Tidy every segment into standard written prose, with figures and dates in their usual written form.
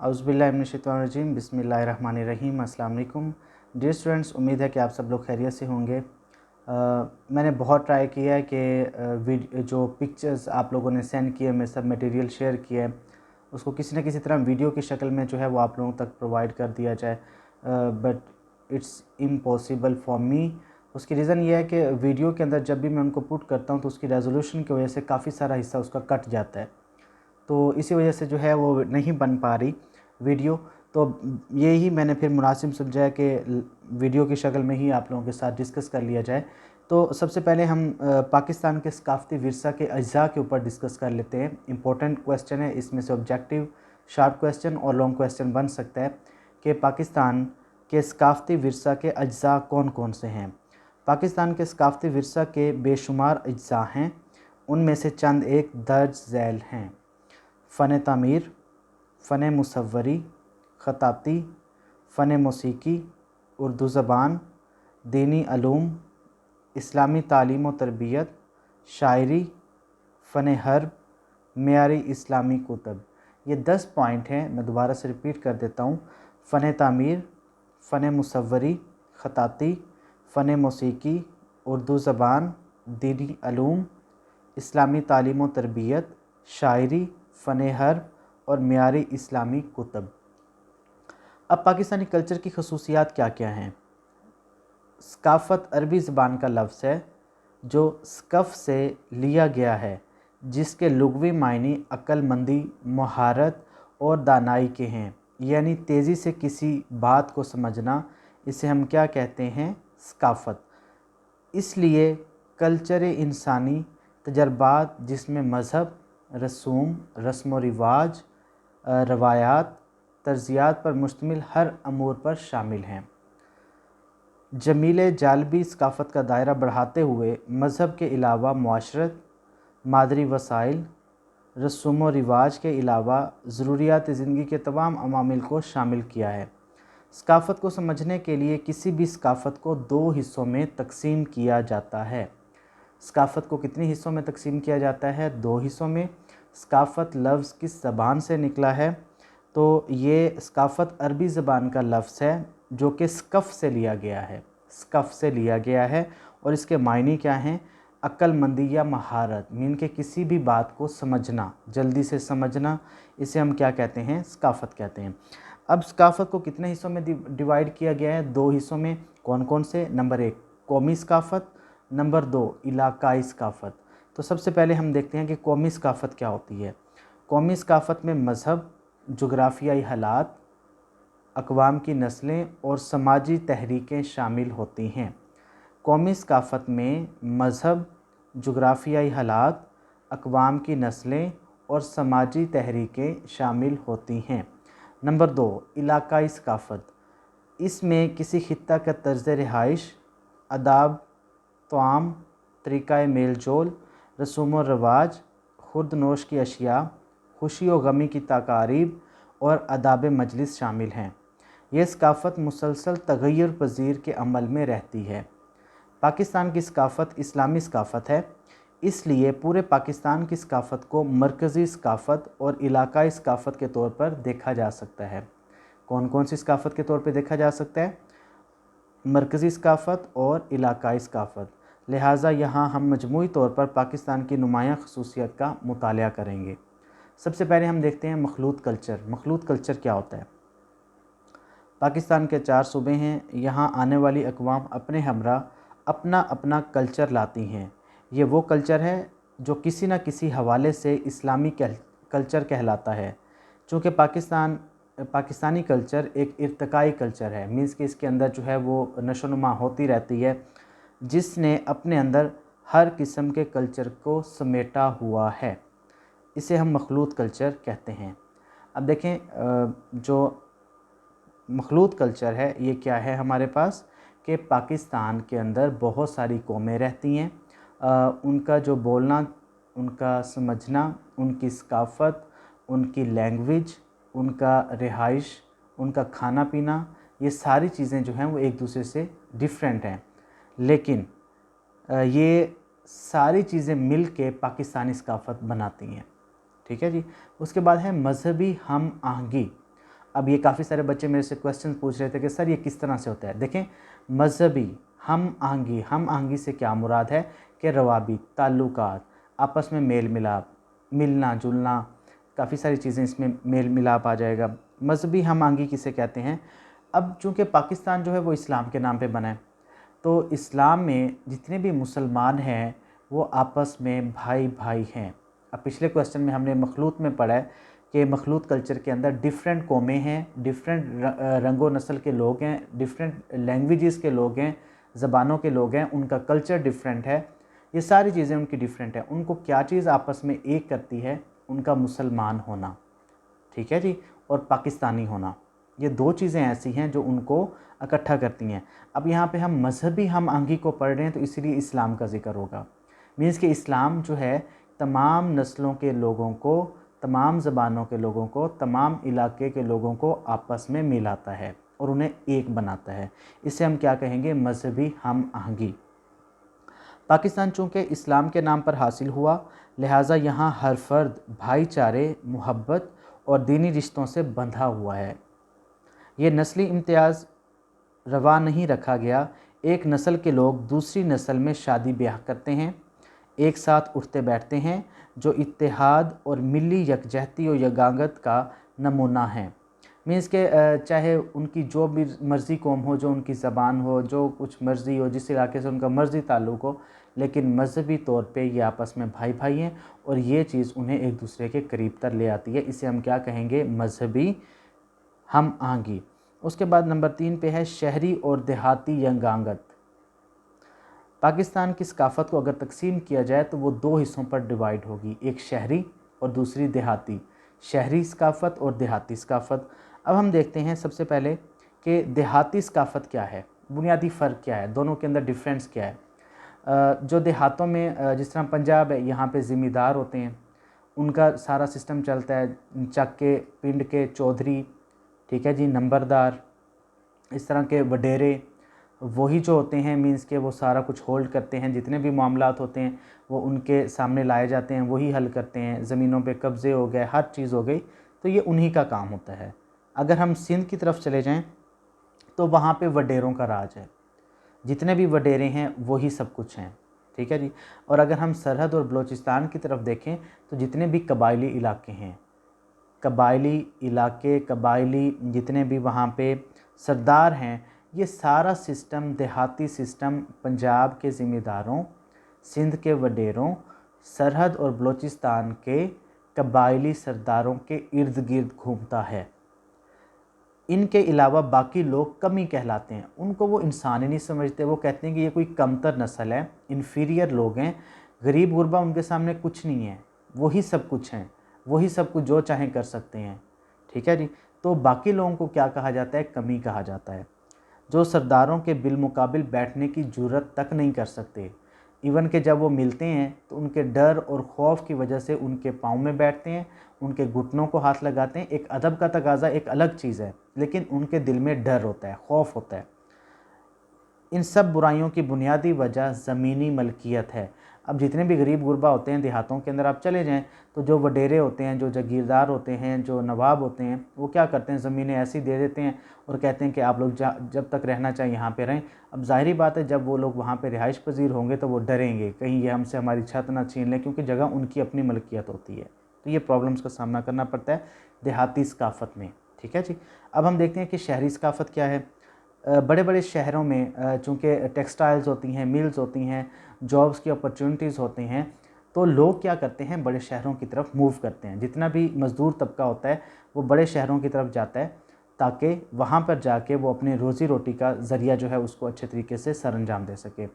औज़ुबिल्लाहिमिनश्शैतानिर्रजीम बिस्मिल्लाहिर्रहमानिर्रहीम। अस्सलाम वालेकुम डियर स्टूडेंट्स, उम्मीद है कि आप सब लोग खैरियत से होंगे। मैंने बहुत ट्राई किया है कि जो पिक्चर्स आप लोगों ने सेंड किए, मैं सब मटेरियल शेयर किया है, उसको किसी न किसी तरह वीडियो की शक्ल में जो है वो आप लोगों तक प्रोवाइड कर दिया जाए, but it's impossible for me. उसकी रीज़न ये है कि वीडियो के अंदर जब भी मैं उनको पुट करता हूँ तो उसकी रेजोल्यूशन की वजह से काफ़ी सारा हिस्सा उसका कट जाता है, तो इसी वजह से जो है वो नहीं बन पा रही वीडियो। तो यही मैंने फिर मुनासिब समझा कि वीडियो की शक्ल में ही आप लोगों के साथ डिस्कस कर लिया जाए। तो सबसे पहले हम पाकिस्तान के सकाफ़ती विरसा के अज्जा के ऊपर डिस्कस कर लेते हैं। इम्पोर्टेंट क्वेश्चन है, इसमें से ऑब्जेक्टिव, शार्ट क्वेश्चन और लॉन्ग क्वेश्चन बन सकता है कि पाकिस्तान के सकाफ़ती विरसा के अज्जा कौन कौन से हैं। पाकिस्तान के सकाफ़ती विरसा के बेशुमार अज्जा हैं, उनमें से चंद एक दर्ज झैल हैं। फ़न तामीर, फ़न मुसव्वरी, ख़ताती, फ़न मौसीकी, उर्दू ज़बान, दीनी अलूम, इस्लामी तालीम व तरबियत, शायरी, फ़न हर्ब, मेयारी इस्लामी कुतब। ये 10 पॉइंट हैं, मैं दोबारा से रिपीट कर देता हूँ। फ़न तामीर, फ़न मुसव्वरी, ख़ताती, फ़न मौसीकी, उर्दू ज़बान, दीनी अलूम, इस्लामी तालीम व तरबियत, शायरी, फ़न हर्ब और मेयारी इस्लामी कुतब। अब पाकिस्तानी कल्चर की खसूसियात क्या क्या हैं। सकाफ़त अरबी ज़बान का लफ्ज़ है जो सकफ़ से लिया गया है, जिसके लुग़वी मायने अक्लमंदी, महारत और दानाई के हैं, यानी तेज़ी से किसी बात को समझना। इसे हम क्या कहते हैं, सकाफ़त। इसलिए कल्चर इंसानी तजर्बात जिसमें मज़हब, रसूम, रस्म व रिवाज, रवायात, तर्जियात पर मुश्तमिल हर अमूर पर शामिल हैं। जमील जालबी सकाफ़त का दायरा बढ़ाते हुए मज़हब के अलावा मुआशरत, मादरी वसाइल, रसूम व रिवाज के अलावा ज़रूरियात ज़िंदगी के तमाम अवामिल को शामिल किया है। सकाफ़त को समझने के लिए किसी भी सकाफ़त को 2 हिस्सों में तकसीम किया जाता है। सकाफ़त को कितने हिस्सों में तकसीम किया जाता है, 2 हिस्सों में। सकाफ़त लफ्ज़ किस ज़बान से निकला है, तो ये सकाफ़त अरबी ज़बान का लफ्ज़ है जो कि सकफ़ से लिया गया है, सकफ़ से लिया गया है, और इसके मायने क्या हैं, अक्लमंदी या महारत, मीन के किसी भी बात को समझना, जल्दी से समझना, इसे हम क्या कहते हैं, सकाफ़त कहते हैं। अब सकाफ़त को कितने हिस्सों में डिवाइड किया गया है, 2 हिस्सों में। कौन कौन से, नंबर 1 कौमी सकाफ़त, नंबर 2 इलाकाई सकाफ़त। तो सबसे पहले हम देखते हैं कि कौमी सकाफ़त क्या होती है। कौमी सकाफ़त में मज़हब, जोग्राफियाई हालात, अक़वाम की नस्लें और समाजी तहरीकें शामिल होती हैं। कौमी सकाफ़त में मज़हब, जोग्राफियाई हालात, अक़वाम की नस्लें और समाजी तहरीकें शामिल होती हैं। नंबर 2 इलाकाई सकाफ़त। इसमें किसी खित्ता का तर्ज़ रिहाइश, आदाब, तआम, तरीक़ाए मेल जोल, रसूम व रवाज, खुर्दनोश की अशिया, खुशी व गमी की तकारीब और आदाब मजलिस शामिल हैं। यह सकाफ़त मुसलसल तग़य्युर पज़ीर के अमल में रहती है। पाकिस्तान की सकाफ़त इस्लामी सकाफ़त है, इसलिए पूरे पाकिस्तान की सकाफ़त को मरकज़ी सकाफ़त और इलाकाई सकाफ़त के तौर पर देखा जा सकता है। कौन कौन सी सकाफ़त के तौर पर देखा जा सकता है, मरकज़ी सकाफ़त और इलाकाई सकाफ़त। लिहाजा यहाँ हम मजमूई तौर पर पाकिस्तान की नुमायाँ खसूसियत का मुतालिया करेंगे। सबसे पहले हम देखते हैं मखलूत कल्चर। मखलूत कल्चर क्या होता है। पाकिस्तान के 4 सूबे हैं, यहाँ आने वाली अक़वाम अपने हमरा अपना अपना कल्चर लाती हैं। ये वो कल्चर है जो किसी न किसी हवाले से इस्लामी कल्चर कहलाता है। चूँकि पाकिस्तानी कल्चर एक इर्तिकाई कल्चर है, मीन्स कि इसके अंदर जो है वो नशोनुमा होती रहती है, जिसने अपने अंदर हर किस्म के कल्चर को समेटा हुआ है। इसे हम मखलूत कल्चर कहते हैं। अब देखें जो मखलूत कल्चर है ये क्या है हमारे पास, कि पाकिस्तान के अंदर बहुत सारी कौमें रहती हैं। उनका जो बोलना, उनका समझना, उनकी सकाफ़त, उनकी लैंग्वेज, उनका रिहाइश, उनका खाना पीना, ये सारी चीज़ें जो हैं वो एक दूसरे से डिफरेंट हैं, लेकिन ये सारी चीज़ें मिल के पाकिस्तानी सकाफ़त बनाती हैं। ठीक है जी। उसके बाद है मज़हबी हम आहंगी। अब ये काफ़ी सारे बच्चे मेरे से क्वेश्चन पूछ रहे थे कि सर ये किस तरह से होता है। देखें, मजहबी हम आहंगी से क्या मुराद है कि रवाबी, ताल्लुकात, आपस में मेल मिलाप, मिलना जुलना, काफ़ी सारी चीज़ें इसमें मेल मिलाप आ जाएगा। मजहबी हम आहंगी किसे कहते हैं? अब चूँकि पाकिस्तान जो है वो इस्लाम के नाम पे बना है, तो इस्लाम में जितने भी मुसलमान हैं वो आपस में भाई भाई हैं। अब पिछले क्वेश्चन में हमने मखलूत में पढ़ा है कि मखलूत कल्चर के अंदर डिफरेंट कौमें हैं, डिफरेंट रंगो नस्ल के लोग हैं, डिफरेंट लैंग्वेजेस के लोग हैं, ज़बानों के लोग हैं, उनका कल्चर डिफरेंट है, ये सारी चीज़ें उनकी डिफरेंट है। उनको क्या चीज़ आपस में एक करती है? उनका मुसलमान होना, ठीक है जी, और पाकिस्तानी होना। ये दो चीज़ें ऐसी हैं जो उनको इकट्ठा करती हैं। अब यहाँ पे हम मजहबी हम आहंगी को पढ़ रहे हैं तो इसीलिए इस्लाम का ज़िक्र होगा। मीन्स कि इस्लाम जो है तमाम नस्लों के लोगों को, तमाम ज़बानों के लोगों को, तमाम इलाके के लोगों को आपस में मिलाता है और उन्हें एक बनाता है। इसे हम क्या कहेंगे? मजहबी हम आहंगी। पाकिस्तान चूँकि इस्लाम के नाम पर हासिल हुआ, लिहाजा यहाँ हर फर्द भाईचारे, मोहब्बत और दीनी रिश्तों से बंधा हुआ है। ये नस्ली इम्तियाज़ रवा नहीं रखा गया। एक नस्ल के लोग दूसरी नस्ल में शादी ब्याह करते हैं, एक साथ उठते बैठते हैं, जो इत्तेहाद और मिली यकजहती और यगांगत का नमूना है। मीन्स के चाहे उनकी जो भी मर्ज़ी कौम हो, जो उनकी ज़बान हो, जो कुछ मर्ज़ी हो, जिस इलाके से उनका मर्ज़ी ताल्लुक़ हो, लेकिन मजहबी तौर पे ये आपस में भाई भाई हैं और ये चीज़ उन्हें एक दूसरे के करीब तर ले आती है। इसे हम क्या कहेंगे? मजहबी हम आहंगी। उसके बाद नंबर 3 पे है शहरी और देहाती यंगांगत। पाकिस्तान की सकाफ़त को अगर तकसीम किया जाए तो वो दो हिस्सों पर डिवाइड होगी, एक शहरी और दूसरी देहाती। शहरी सकाफ़त और देहाती सकाफ़त। अब हम देखते हैं सबसे पहले कि देहाती सकाफ़त क्या है, बुनियादी फ़र्क क्या है, दोनों के अंदर डिफरेंस क्या है। जो देहातों में जिस तरह पंजाब है, यहाँ पे ज़मींदार होते हैं, उनका सारा सिस्टम चलता है, चक के, पिंड के चौधरी, ठीक है जी, नंबरदार, इस तरह के वडेरे, वही जो होते हैं मींस के वो सारा कुछ होल्ड करते हैं, जितने भी मामलात होते हैं वो उनके सामने लाए जाते हैं, वही हल करते हैं। ज़मीनों पे कब्ज़े हो गए, हर चीज़ हो गई, तो ये उन्हीं का काम होता है। अगर हम सिंध की तरफ चले जाएं तो वहाँ पे वडेरों का राज है, जितने भी वडेरे हैं वही सब कुछ हैं, ठीक है जी। और अगर हम सरहद और बलूचिस्तान की तरफ देखें तो जितने भी कबायली इलाके हैं, कबायली इलाके, कबायली जितने भी वहाँ पे सरदार हैं, ये सारा सिस्टम, देहाती सिस्टम पंजाब के ज़िम्मेदारों, सिंध के वडेरों, सरहद और बलूचिस्तान के कबायली सरदारों के इर्द गिर्द घूमता है। इनके अलावा बाकी लोग कमी कहलाते हैं, उनको वो इंसान ही नहीं समझते। वो कहते हैं कि ये कोई कमतर नस्ल है, इन्फीरियर लोग हैं, गरीब गुरबा उनके सामने कुछ नहीं है, वही सब कुछ हैं, वही सब कुछ जो चाहें कर सकते हैं, ठीक है जी। तो बाकी लोगों को क्या कहा जाता है? कमी कहा जाता है, जो सरदारों के बिलमुकाबिल बैठने की जुर्रत तक नहीं कर सकते। इवन के जब वो मिलते हैं तो उनके डर और खौफ की वजह से उनके पाँव में बैठते हैं, उनके घुटनों को हाथ लगाते हैं। एक अदब का तकाज़ा एक अलग चीज़ है, लेकिन उनके दिल में डर होता है, खौफ होता है। इन सब बुराइयों की बुनियादी वजह ज़मीनी मलकियत है। अब जितने भी गरीब गुरबा होते हैं देहातों के अंदर आप चले जाएं तो जो वडेरे होते हैं, जो जागीरदार होते हैं, जो नवाब होते हैं, वो क्या करते हैं? ज़मीनें ऐसी दे देते हैं और कहते हैं कि आप लोग जब तक रहना चाहिए यहाँ पे रहें। अब ज़ाहिरी बात है, जब वो लोग वहाँ पे रिहाइश पजीर होंगे तो वो डरेंगे कहीं ये हमसे हमारी छत ना छीन लें, क्योंकि जगह उनकी अपनी मलकियत होती है। तो ये प्रॉब्लम्स का सामना करना पड़ता है देहाती सकाफ़त में, ठीक है जी। अब हम देखते हैं कि शहरी सकाफ़त क्या है। बड़े बड़े शहरों में चूँकि टेक्सटाइल्स होती हैं, मिल्स होती हैं, जॉब्स की अपॉर्चुनिटीज़ होती हैं, तो लोग क्या करते हैं? बड़े शहरों की तरफ मूव करते हैं। जितना भी मज़दूर तबका होता है वो बड़े शहरों की तरफ जाता है, ताकि वहाँ पर जाके वो अपनी रोज़ी रोटी का ज़रिया जो है उसको अच्छे तरीके से सरअंजाम दे सके।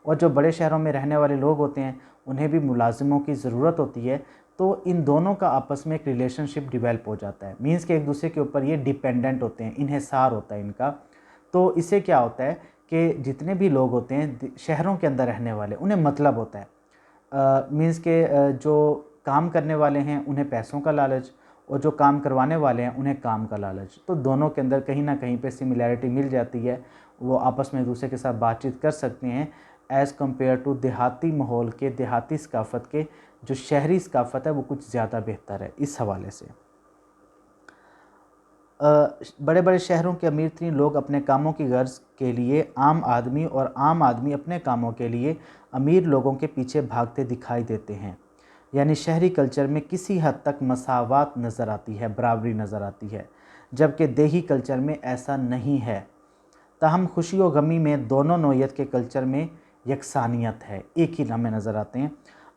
और जो बड़े शहरों में रहने वाले लोग होते हैं उन्हें भी मुलाजिमों की ज़रूरत होती है, तो इन दोनों का आपस में एक रिलेशनशिप डेवलप हो जाता है। मीन्स कि एक दूसरे के ऊपर ये डिपेंडेंट होते हैं, इन्हिसार होता है इनका। तो इससे क्या होता है कि जितने भी लोग होते हैं शहरों के अंदर रहने वाले, उन्हें मतलब होता है, मीन्स के जो काम करने वाले हैं उन्हें पैसों का लालच, और जो काम करवाने वाले हैं उन्हें काम का लालच। तो दोनों के अंदर कहीं ना कहीं पे सिमिलैरिटी मिल जाती है, वो आपस में एक दूसरे के साथ बातचीत कर सकते हैं एज़ कम्पेयर टू देहाती माहौल के, देहाती सकाफ़त के। जो शहरी सकाफ़त है वो कुछ ज़्यादा बेहतर है इस हवाले से। बड़े बड़े शहरों के अमीर तरीन लोग अपने कामों की गर्ज के लिए आम आदमी और आम आदमी अपने कामों के लिए अमीर लोगों के पीछे भागते दिखाई देते हैं। यानी शहरी कल्चर में किसी हद तक मसावात नज़र आती है, बराबरी नज़र आती है, जबकि देही कल्चर में ऐसा नहीं है। ताहम खुशी और गमी में दोनों नौइयत के कल्चर में यकसानियत है, एक ही हमें नज़र आते हैं।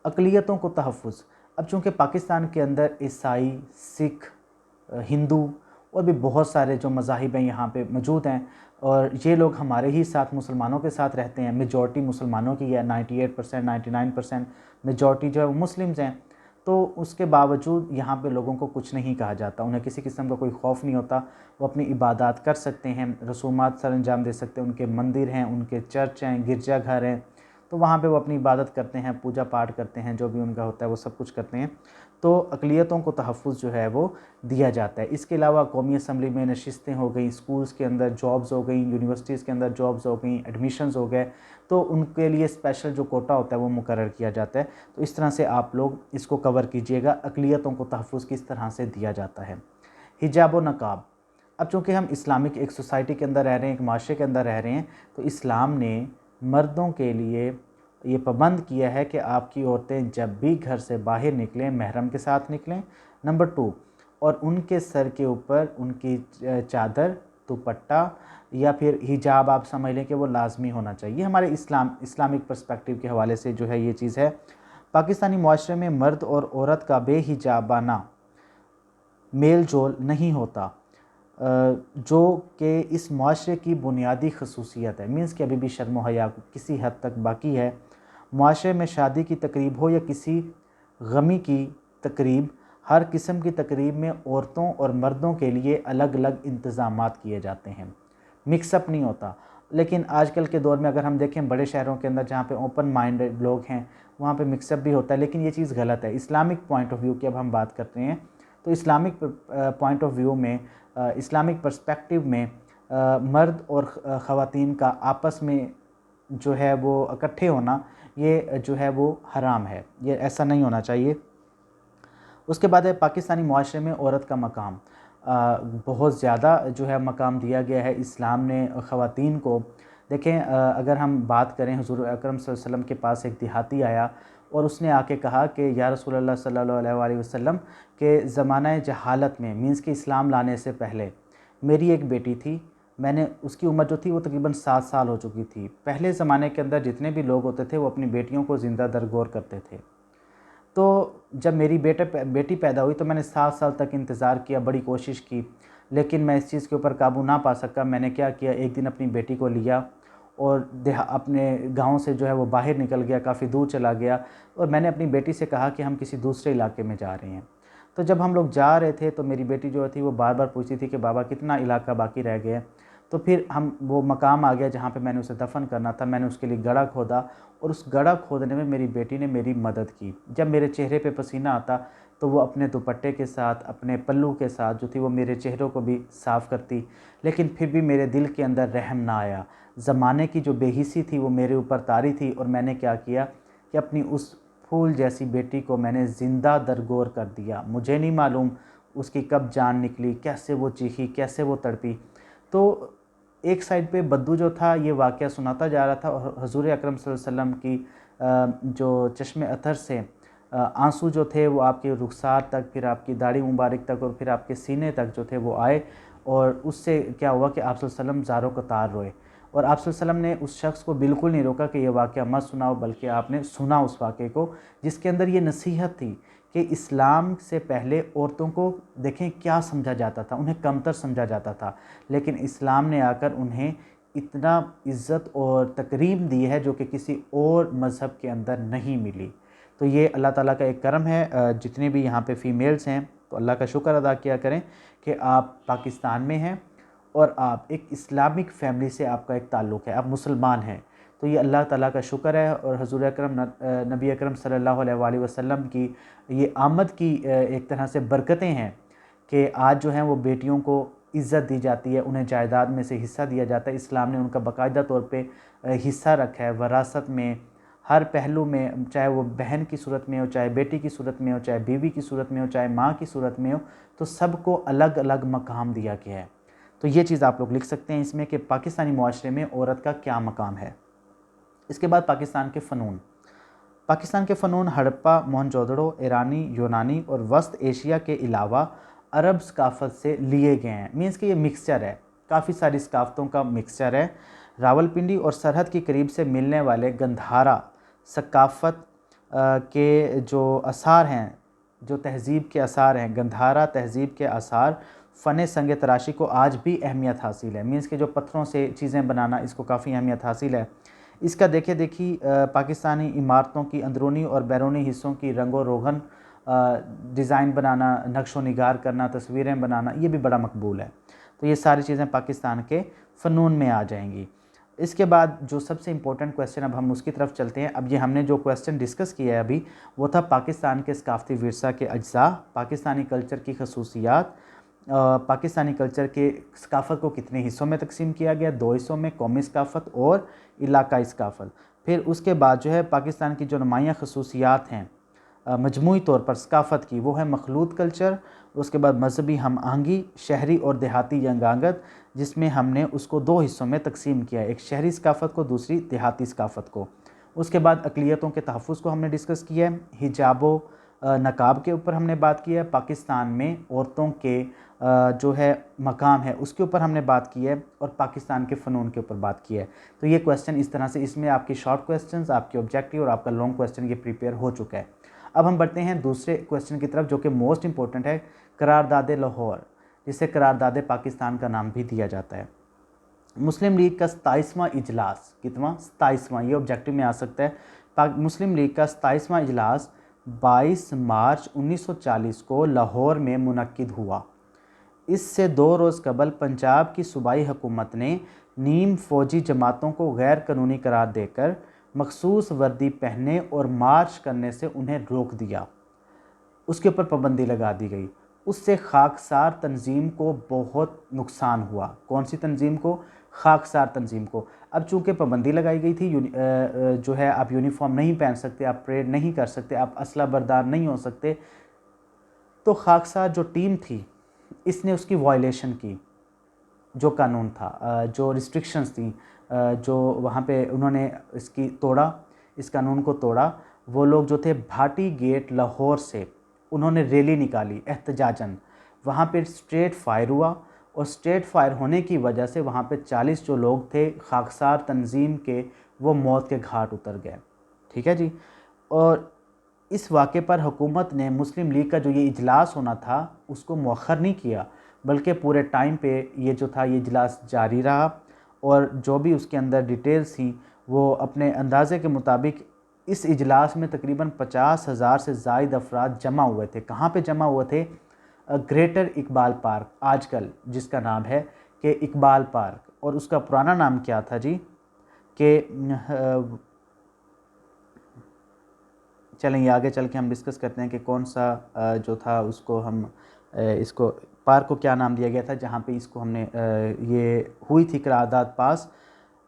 अक़लियतों को तहफ़्फ़ुज़। अब चूँकि पाकिस्तान के अंदर ईसाई, सिख, हिंदू और भी बहुत सारे जो मज़ाहिब हैं यहाँ पे मौजूद हैं, और ये लोग हमारे ही साथ मुसलमानों के साथ रहते हैं। मेजॉरिटी मुसलमानों की है, 98% 99% मेजॉरिटी जो है वो मुस्लिम्स हैं। तो उसके बावजूद यहाँ पे लोगों को कुछ नहीं कहा जाता, उन्हें किसी किस्म का कोई खौफ नहीं होता। वो अपनी इबादत कर सकते हैं, रसूमात सर अंजाम दे सकते हैं। उनके मंदिर हैं, उनके चर्च हैं, गिरजाघर हैं, तो वहाँ पे वो अपनी इबादत करते हैं, पूजा पाठ करते हैं, जो भी उनका होता है वो सब कुछ करते हैं। तो अक़लियतों को तहफ़्फ़ुज़ जो है वो दिया जाता है। इसके अलावा कौमी असम्बली में नशिस्तें हो गई, स्कूल्स के अंदर जॉब्स हो गई, यूनिवर्सिटीज़ के अंदर जॉब्स हो गई, एडमिशन्स हो गए, तो उनके लिए स्पेशल जो कोटा होता है वो मुकर्रर किया जाता है। तो इस तरह से आप लोग इसको कवर कीजिएगा, अक़लियतों को तहफ़्फ़ुज़ किस तरह से दिया जाता है। हिजाब व नक़ाब। अब चूँकि हम इस्लामिक एक सोसाइटी के अंदर रह रहे हैं, एक माशरे के अंदर रह रहे हैं, तो इस्लाम ने मर्दों के लिए ये पाबंद किया है कि आपकी औरतें जब भी घर से बाहर निकलें महरम के साथ निकलें। नंबर 2, और उनके सर के ऊपर उनकी चादर, दुपट्टा या फिर हिजाब आप समझ लें कि वो लाजमी होना चाहिए। हमारे इस्लामिक पर्सपेक्टिव के हवाले से जो है ये चीज़ है। पाकिस्तानी मुआशरे में मर्द और औरत का बेहिजाबाना मेल जोल नहीं होता, जो कि इस मुआशरे की बुनियादी खसूसियत है। मीन्स कि अभी भी शर्म हया किसी हद तक बाकी है। मुआशरे में शादी की तकरीब हो या किसी गमी की तकरीब, हर किस्म की तकरीब में औरतों और मर्दों के लिए अलग अलग इंतज़ामात किए जाते हैं, मिक्सअप नहीं होता। लेकिन आजकल के दौर में अगर हम देखें बड़े शहरों के अंदर जहाँ पे ओपन माइंडेड लोग हैं वहाँ पे मिक्सअप भी होता है, लेकिन ये चीज़ गलत है। इस्लामिक पॉइंट ऑफ व्यू की अब हम बात करते हैं, तो इस्लामिक पॉइंट ऑफ व्यू में, इस्लामिक पर्सपेक्टिव में मर्द और ख़वातीन का आपस में जो है वो इकट्ठे होना, ये जो है वो हराम है, ये ऐसा नहीं होना चाहिए। उसके बाद है पाकिस्तानी मुआशरे में औरत का मकाम। बहुत ज़्यादा जो है मकाम दिया गया है इस्लाम ने ख़वातीन को। देखें, अगर हम बात करें, हुज़ूर अकरम सल्लल्लाहु अलैहि वसल्लम के पास एक देहाती आया और उसने आके कहा कि या रसूलल्लाह सल्लल्लाहु अलैहि वसल्लम के ज़माना जहालत में, मीन्स कि इस्लाम लाने से पहले मेरी एक बेटी थी, मैंने उसकी उम्र जो थी वो तकरीबन 7 साल हो चुकी थी। पहले ज़माने के अंदर जितने भी लोग होते थे वो अपनी बेटियों को ज़िंदा दरगोर करते थे। तो जब मेरी बेटी पैदा हुई तो मैंने 7 साल तक इंतज़ार किया, बड़ी कोशिश की, लेकिन मैं इस चीज़ के ऊपर काबू ना पा सका। मैंने क्या किया, एक दिन अपनी बेटी को लिया और अपने गांव से जो है वो बाहर निकल गया, काफ़ी दूर चला गया, और मैंने अपनी बेटी से कहा कि हम किसी दूसरे इलाके में जा रहे हैं। तो जब हम लोग जा रहे थे तो मेरी बेटी जो थी वो बार बार पूछती थी कि बाबा कितना इलाका बाकी रह गया। तो फिर वो मकाम आ गया जहाँ पे मैंने उसे दफन करना था। मैंने उसके लिए गड्ढा खोदा और उस गड्ढा खोदने में मेरी बेटी ने मेरी मदद की। जब मेरे चेहरे पे पसीना आता तो वो अपने दुपट्टे के साथ, अपने पल्लू के साथ जो थी वो मेरे चेहरे को भी साफ़ करती, लेकिन फिर भी मेरे दिल के अंदर रहम ना आया। ज़माने की जो बेहिसी थी वो मेरे ऊपर तारी थी, और मैंने क्या किया कि अपनी उस फूल जैसी बेटी को मैंने ज़िंदा दरगोर कर दिया। मुझे नहीं मालूम उसकी कब जान निकली, कैसे वो चीखी, कैसे वो तड़पी। तो एक साइड पे बद्दू जो था ये वाक़या सुनाता जा रहा था, और हुज़ूर अकरम सल्लल्लाहु अलैहि वसल्लम की जो चश्मे अथर से आंसू जो थे वो आपके रुखसार तक, फिर आपकी दाढ़ी मुबारक तक, और फिर आपके सीने तक जो थे वो आए। और उससे क्या हुआ कि आप सल्लल्लाहु अलैहि वसल्लम ज़ारो कतार रोए, और आप सल्लल्लाहु अलैहि वसल्लम ने उस शख्स को बिल्कुल नहीं रोका कि ये वाक़या मत सुनाओ, बल्कि आपने सुना उस वाक़े को, जिसके अंदर ये नसीहत थी कि इस्लाम से पहले औरतों को देखें क्या समझा जाता था, उन्हें कमतर समझा जाता था, लेकिन इस्लाम ने आकर उन्हें इतना इज़्ज़त और तकरीम दी है जो कि किसी और मज़हब के अंदर नहीं मिली। तो ये अल्लाह ताला का एक करम है। जितने भी यहाँ पे फ़ीमेल्स हैं तो अल्लाह का शुक्र अदा किया करें कि आप पाकिस्तान में हैं और आप एक इस्लामिक फ़ैमिली से आपका एक ताल्लुक़ है, आप मुसलमान हैं। तो ये अल्लाह ताला का शुक्र है, और हुज़ूर अकरम नबी अकरम सल्लल्लाहु अलैहि वसल्लम की ये आमद की एक तरह से बरकतें हैं कि आज जो हैं वो बेटियों को इज़्ज़त दी जाती है, उन्हें जायदाद में से हिस्सा दिया जाता है। इस्लाम ने उनका बाकायदा तौर पे हिस्सा रखा है, वरासत में हर पहलू में, चाहे वो बहन की सूरत में हो, चाहे बेटी की सूरत में हो, चाहे बीवी की सूरत में हो, चाहे माँ की सूरत में हो, तो सबको अलग अलग मकाम दिया गया है। तो ये चीज़ आप लोग लिख सकते हैं इसमें कि पाकिस्तानी मुआशरे में औरत का क्या मकाम है। इसके बाद पाकिस्तान के फ़नून। पाकिस्तान के फ़नून हड़प्पा, मोहनजोदड़ो, ईरानी, यूनानी और वस्त एशिया के अलावा अरब सकाफ़त से लिए गए हैं। मीन्स कि ये मिक्सचर है, काफ़ी सारी सकाफ़तों का मिक्सचर है। रावलपिंडी और सरहद के करीब से मिलने वाले गंधारा सकाफ़त के जो आसार हैं, जो तहज़ीब के आसार हैं, गंधारा तहज़ीब के आसार फ़न संग तराशी को आज भी अहमियत हासिल है। मीन्स कि जो पत्थरों से चीज़ें बनाना, इसको काफ़ी अहमियत हासिल है। इसका देखी पाकिस्तानी इमारतों की अंदरूनी और बैरूनी हिस्सों की रंगो रोगन डिज़ाइन बनाना, नक्शो निगार करना, तस्वीरें बनाना, ये भी बड़ा मकबूल है। तो ये सारी चीज़ें पाकिस्तान के फ़नून में आ जाएंगी। इसके बाद जो सबसे इम्पोर्टेंट क्वेश्चन, अब हम उसकी तरफ चलते हैं। अब ये हमने जो क्वेश्चन डिस्कस किया है अभी, वो था पाकिस्तान के सकाफ़ती विरसा के अज्जा, पाकिस्तानी कल्चर की खसूसियात, पाकिस्तानी कल्चर के सकाफ़त को कितने हिस्सों में तकसीम किया गया, 2 हिस्सों में, कौमी सकाफ़त और इलाकाई सकाफ़त। फिर उसके बाद जो है पाकिस्तान की जो नुमायाँ खसूसियात हैं मजमूई तौर पर सकाफ़त की, वो है मखलूत कल्चर। उसके बाद मजहबी हम आहंगी, शहरी और देहाती यंगांगत, जिसमें हमने उसको 2 हिस्सों में तकसीम किया है, एक शहरी सकाफ़त को, दूसरी देहाती सकाफ़त को। उसके बाद अक़लियतों के तहफ़्फ़ुज़ को हमने डिस्कस किया है, हिजाबो नकाब के ऊपर हमने बात की है, पाकिस्तान में औरतों के जो है मकाम है उसके ऊपर हमने बात की है, और पाकिस्तान के फ़नून के ऊपर बात की है। तो ये क्वेश्चन इस तरह से, इसमें आपकी शॉर्ट क्वेश्चंस, आपके ऑब्जेक्टिव और आपका लॉन्ग क्वेश्चन ये प्रिपेयर हो चुका है। अब हम बढ़ते हैं दूसरे क्वेश्चन की तरफ, जो कि मोस्ट इंपॉर्टेंट है, करारदाद लाहौर, जिसे करारदाद पाकिस्तान का नाम भी दिया जाता है। मुस्लिम लीग का 27वां इजलास, कितना, 27वां, ये ऑब्जेक्टिव में आ सकता है। मुस्लिम लीग का 27वां इजलास 22 मार्च 1940 को लाहौर में मुनक्किद हुआ। इससे 2 रोज़ कबल पंजाब की सूबाई हुकूमत ने नीम फ़ौजी जमातों को गैर कानूनी करार देकर मखसूस वर्दी पहनने और मार्च करने से उन्हें रोक दिया, उसके ऊपर पाबंदी लगा दी गई। उससे खाकसार तंजीम को बहुत नुकसान हुआ। कौन सी तंजीम को? खाकसार तंजीम को। अब चूँकि पाबंदी लगाई गई थी, जो है आप यूनिफॉर्म नहीं पहन सकते, आप परेड नहीं कर सकते, आप असला बरदार नहीं हो सकते, तो खाकसार जो टीम थी इसने उसकी वायलेशन की, जो कानून था, जो रिस्ट्रिक्शंस थी, जो वहाँ पे उन्होंने इसकी तोड़ा, इस कानून को तोड़ा। वो लोग जो थे भाटी गेट लाहौर से उन्होंने रैली निकाली एहतजाजन, वहाँ पे स्ट्रेट फायर हुआ, और स्ट्रेट फायर होने की वजह से वहाँ पे 40 जो लोग थे खाकसार तंजीम के, वो मौत के घाट उतर गए। ठीक है जी। और इस वाक़े पर हुकूमत ने मुस्लिम लीग का जो ये इजलास होना था उसको मौखर नहीं किया, बल्कि पूरे टाइम पे ये जो था ये इजलास जारी रहा, और जो भी उसके अंदर डिटेल्स थी वो अपने अंदाज़े के मुताबिक इस इजलास में तकरीबन 50,000 से ज़ायद अफराद जमा हुए थे। कहाँ पे जमा हुए थे? ग्रेटर इकबाल पार्क, आजकल जिसका नाम है कि इकबाल पार्क, और उसका पुराना नाम क्या था जी? कि चलें ये आगे चल के हम डिस्कस करते हैं कि कौन सा जो था उसको हम इसको पार्क को क्या नाम दिया गया था जहाँ पे इसको हमने ये हुई थी करारदाद पास।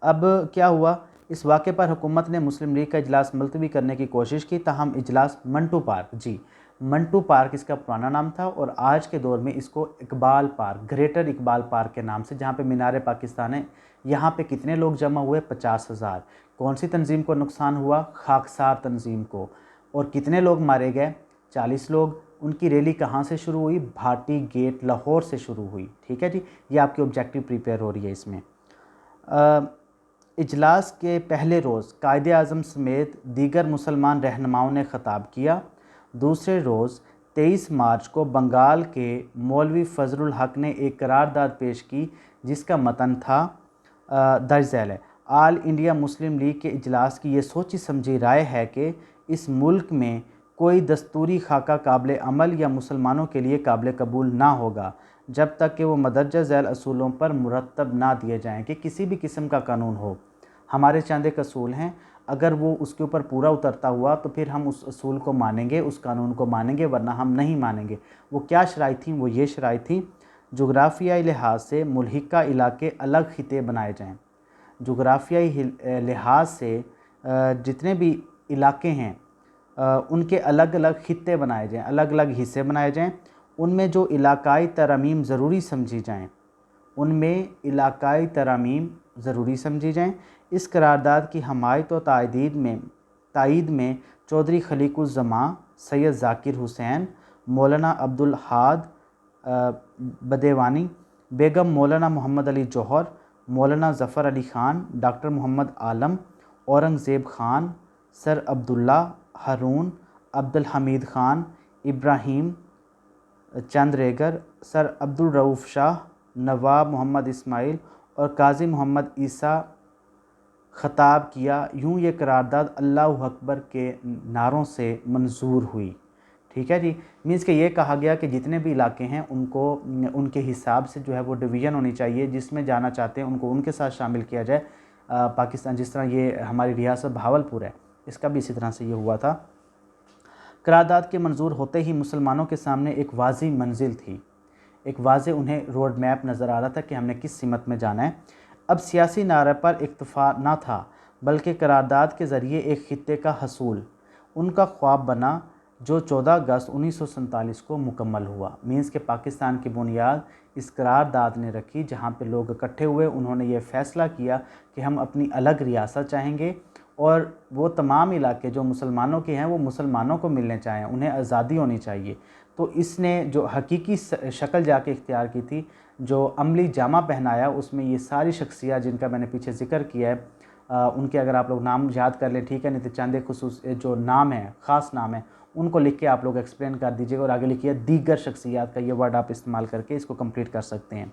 अब क्या हुआ, इस वाक़े पर हुकूमत ने मुस्लिम लीग का इजलास मुलतवी करने की कोशिश की, ताहम इजलास मंटू पार्क, जी मंटू पार्क इसका पुराना नाम था, और आज के दौर में इसको Iqbal park, greater Iqbal park के नाम से, जहाँ पे मीनार पाकिस्तान है, यहाँ पे कितने लोग जमा हुए? 50,000। कौन सी तंजीम को नुकसान हुआ? खाकसार तंजीम को। और कितने लोग मारे गए? 40 लोग। उनकी रैली कहाँ से शुरू हुई? भाटी गेट लाहौर से शुरू हुई। ठीक है जी, ये आपकी ऑब्जेक्टिव प्रिपेयर हो रही है इसमें। इजलास के पहले रोज़ कायदे आज़म समेत दीगर मुसलमान रहनुमाओं ने ख़ताब किया। दूसरे रोज़ 23 मार्च को बंगाल के मौलवी फ़ज़लुल हक ने एक करारदाद पेश की, जिसका मतन था दर्ज झैल है, आल इंडिया मुस्लिम लीग के इजलास की ये सोची समझी राय है कि इस मुल्क में कोई दस्तूरी खाका काबिल अमल या मुसलमानों के लिए काबिल कबूल ना होगा जब तक कि वो मदरजा झैल असूलों पर मुरतब ना दिए जाएँ, कि किसी भी किस्म का कानून हो, हमारे चंद एक असूल हैं, अगर वो उसके ऊपर पूरा उतरता हुआ तो फिर हम उस असूल को मानेंगे, उस कानून को मानेंगे, वरना हम नहीं मानेंगे। वो क्या शराइ थी? वो ये शराइ थी, जोग्राफियाई लिहाज से मुल्हिका इलाके अलग खिते बनाए जाएँ। जोग्राफियाई लिहाज से जितने भी इलाके हैं उनके अलग अलग खित्ते बनाए जाएँ, अलग अलग हिस्से बनाए जाएँ, उनमें जो इलाकाई तरमीम ज़रूरी समझी जाएँ, उनमें इलाकाई तरमीम ज़रूरी समझी जाएँ। इस करारदाद की हमायत और तायीद में चौधरी खलीकुज़्ज़मान, सैयद ज़ाकिर हुसैन, मौलाना अब्दुल हाद बदेवानी, बेगम मौलाना मोहम्मद अली जौहर, मौलाना ज़फ़र अली ख़ान, डॉक्टर मोहम्मद आलम, औरंगज़ेब ख़ान, सर अब्दुल्ला, हारून, अब्दुल हमीद ख़ान, इब्राहीम चंद रेगर, सर अब्दुल रऊफ़ शाह, नवाब मोहम्मद इस्माइल और काजी मोहम्मद ईसा ख़ताब किया। यूँ ये करारदाद अल्लाहु अकबर के नारों से मंजूर हुई। ठीक है जी, मीन्स कि ये कहा गया कि जितने भी इलाके हैं उनको उनके हिसाब से जो है वो डिवीज़न होनी चाहिए, जिसमें जाना चाहते हैं उनको उनके साथ शामिल किया जाए। पाकिस्तान जिस तरह ये हमारी रियासत भावलपुर है, इसका भी इसी तरह से ये हुआ था। करारदाद के मंजूर होते ही मुसलमानों के सामने एक वाज़ी मंजिल थी, एक वाज़े उन्हें रोड मैप नज़र आ रहा था कि हमने किस सिमत में जाना है। अब सियासी नारे पर इक्तफ़ा न था, बल्कि करारदाद के ज़रिए एक खित्ते का हसूल उनका ख्वाब बना, जो 14 अगस्त 1947 को मुकम्मल हुआ। मीन्स के पाकिस्तान की बुनियाद इस करारदाद ने रखी, जहाँ पे लोग इकट्ठे हुए, उन्होंने ये फ़ैसला किया कि हम अपनी अलग रियासत चाहेंगे और वो तमाम इलाके जो मुसलमानों के हैं वो मुसलमानों को मिलने चाहें, उन्हें आज़ादी होनी चाहिए। तो इसने जो हकीकी शक्ल जाके इख्तियार की थी, जो अमली जामा पहनाया, उसमें ये सारी शख्सियत जिनका मैंने पीछे ज़िक्र किया है, उनके अगर आप लोग नाम याद कर लें, ठीक है, नहीं तो चंद एक खुसूस जो नाम है, ख़ास नाम है, उनको लिख के आप लोग एक्सप्लेन कर दीजिएगा और आगे लिखिए दीगर शख्सियत का ये वर्ड आप इस्तेमाल करके इसको कंप्लीट कर सकते हैं।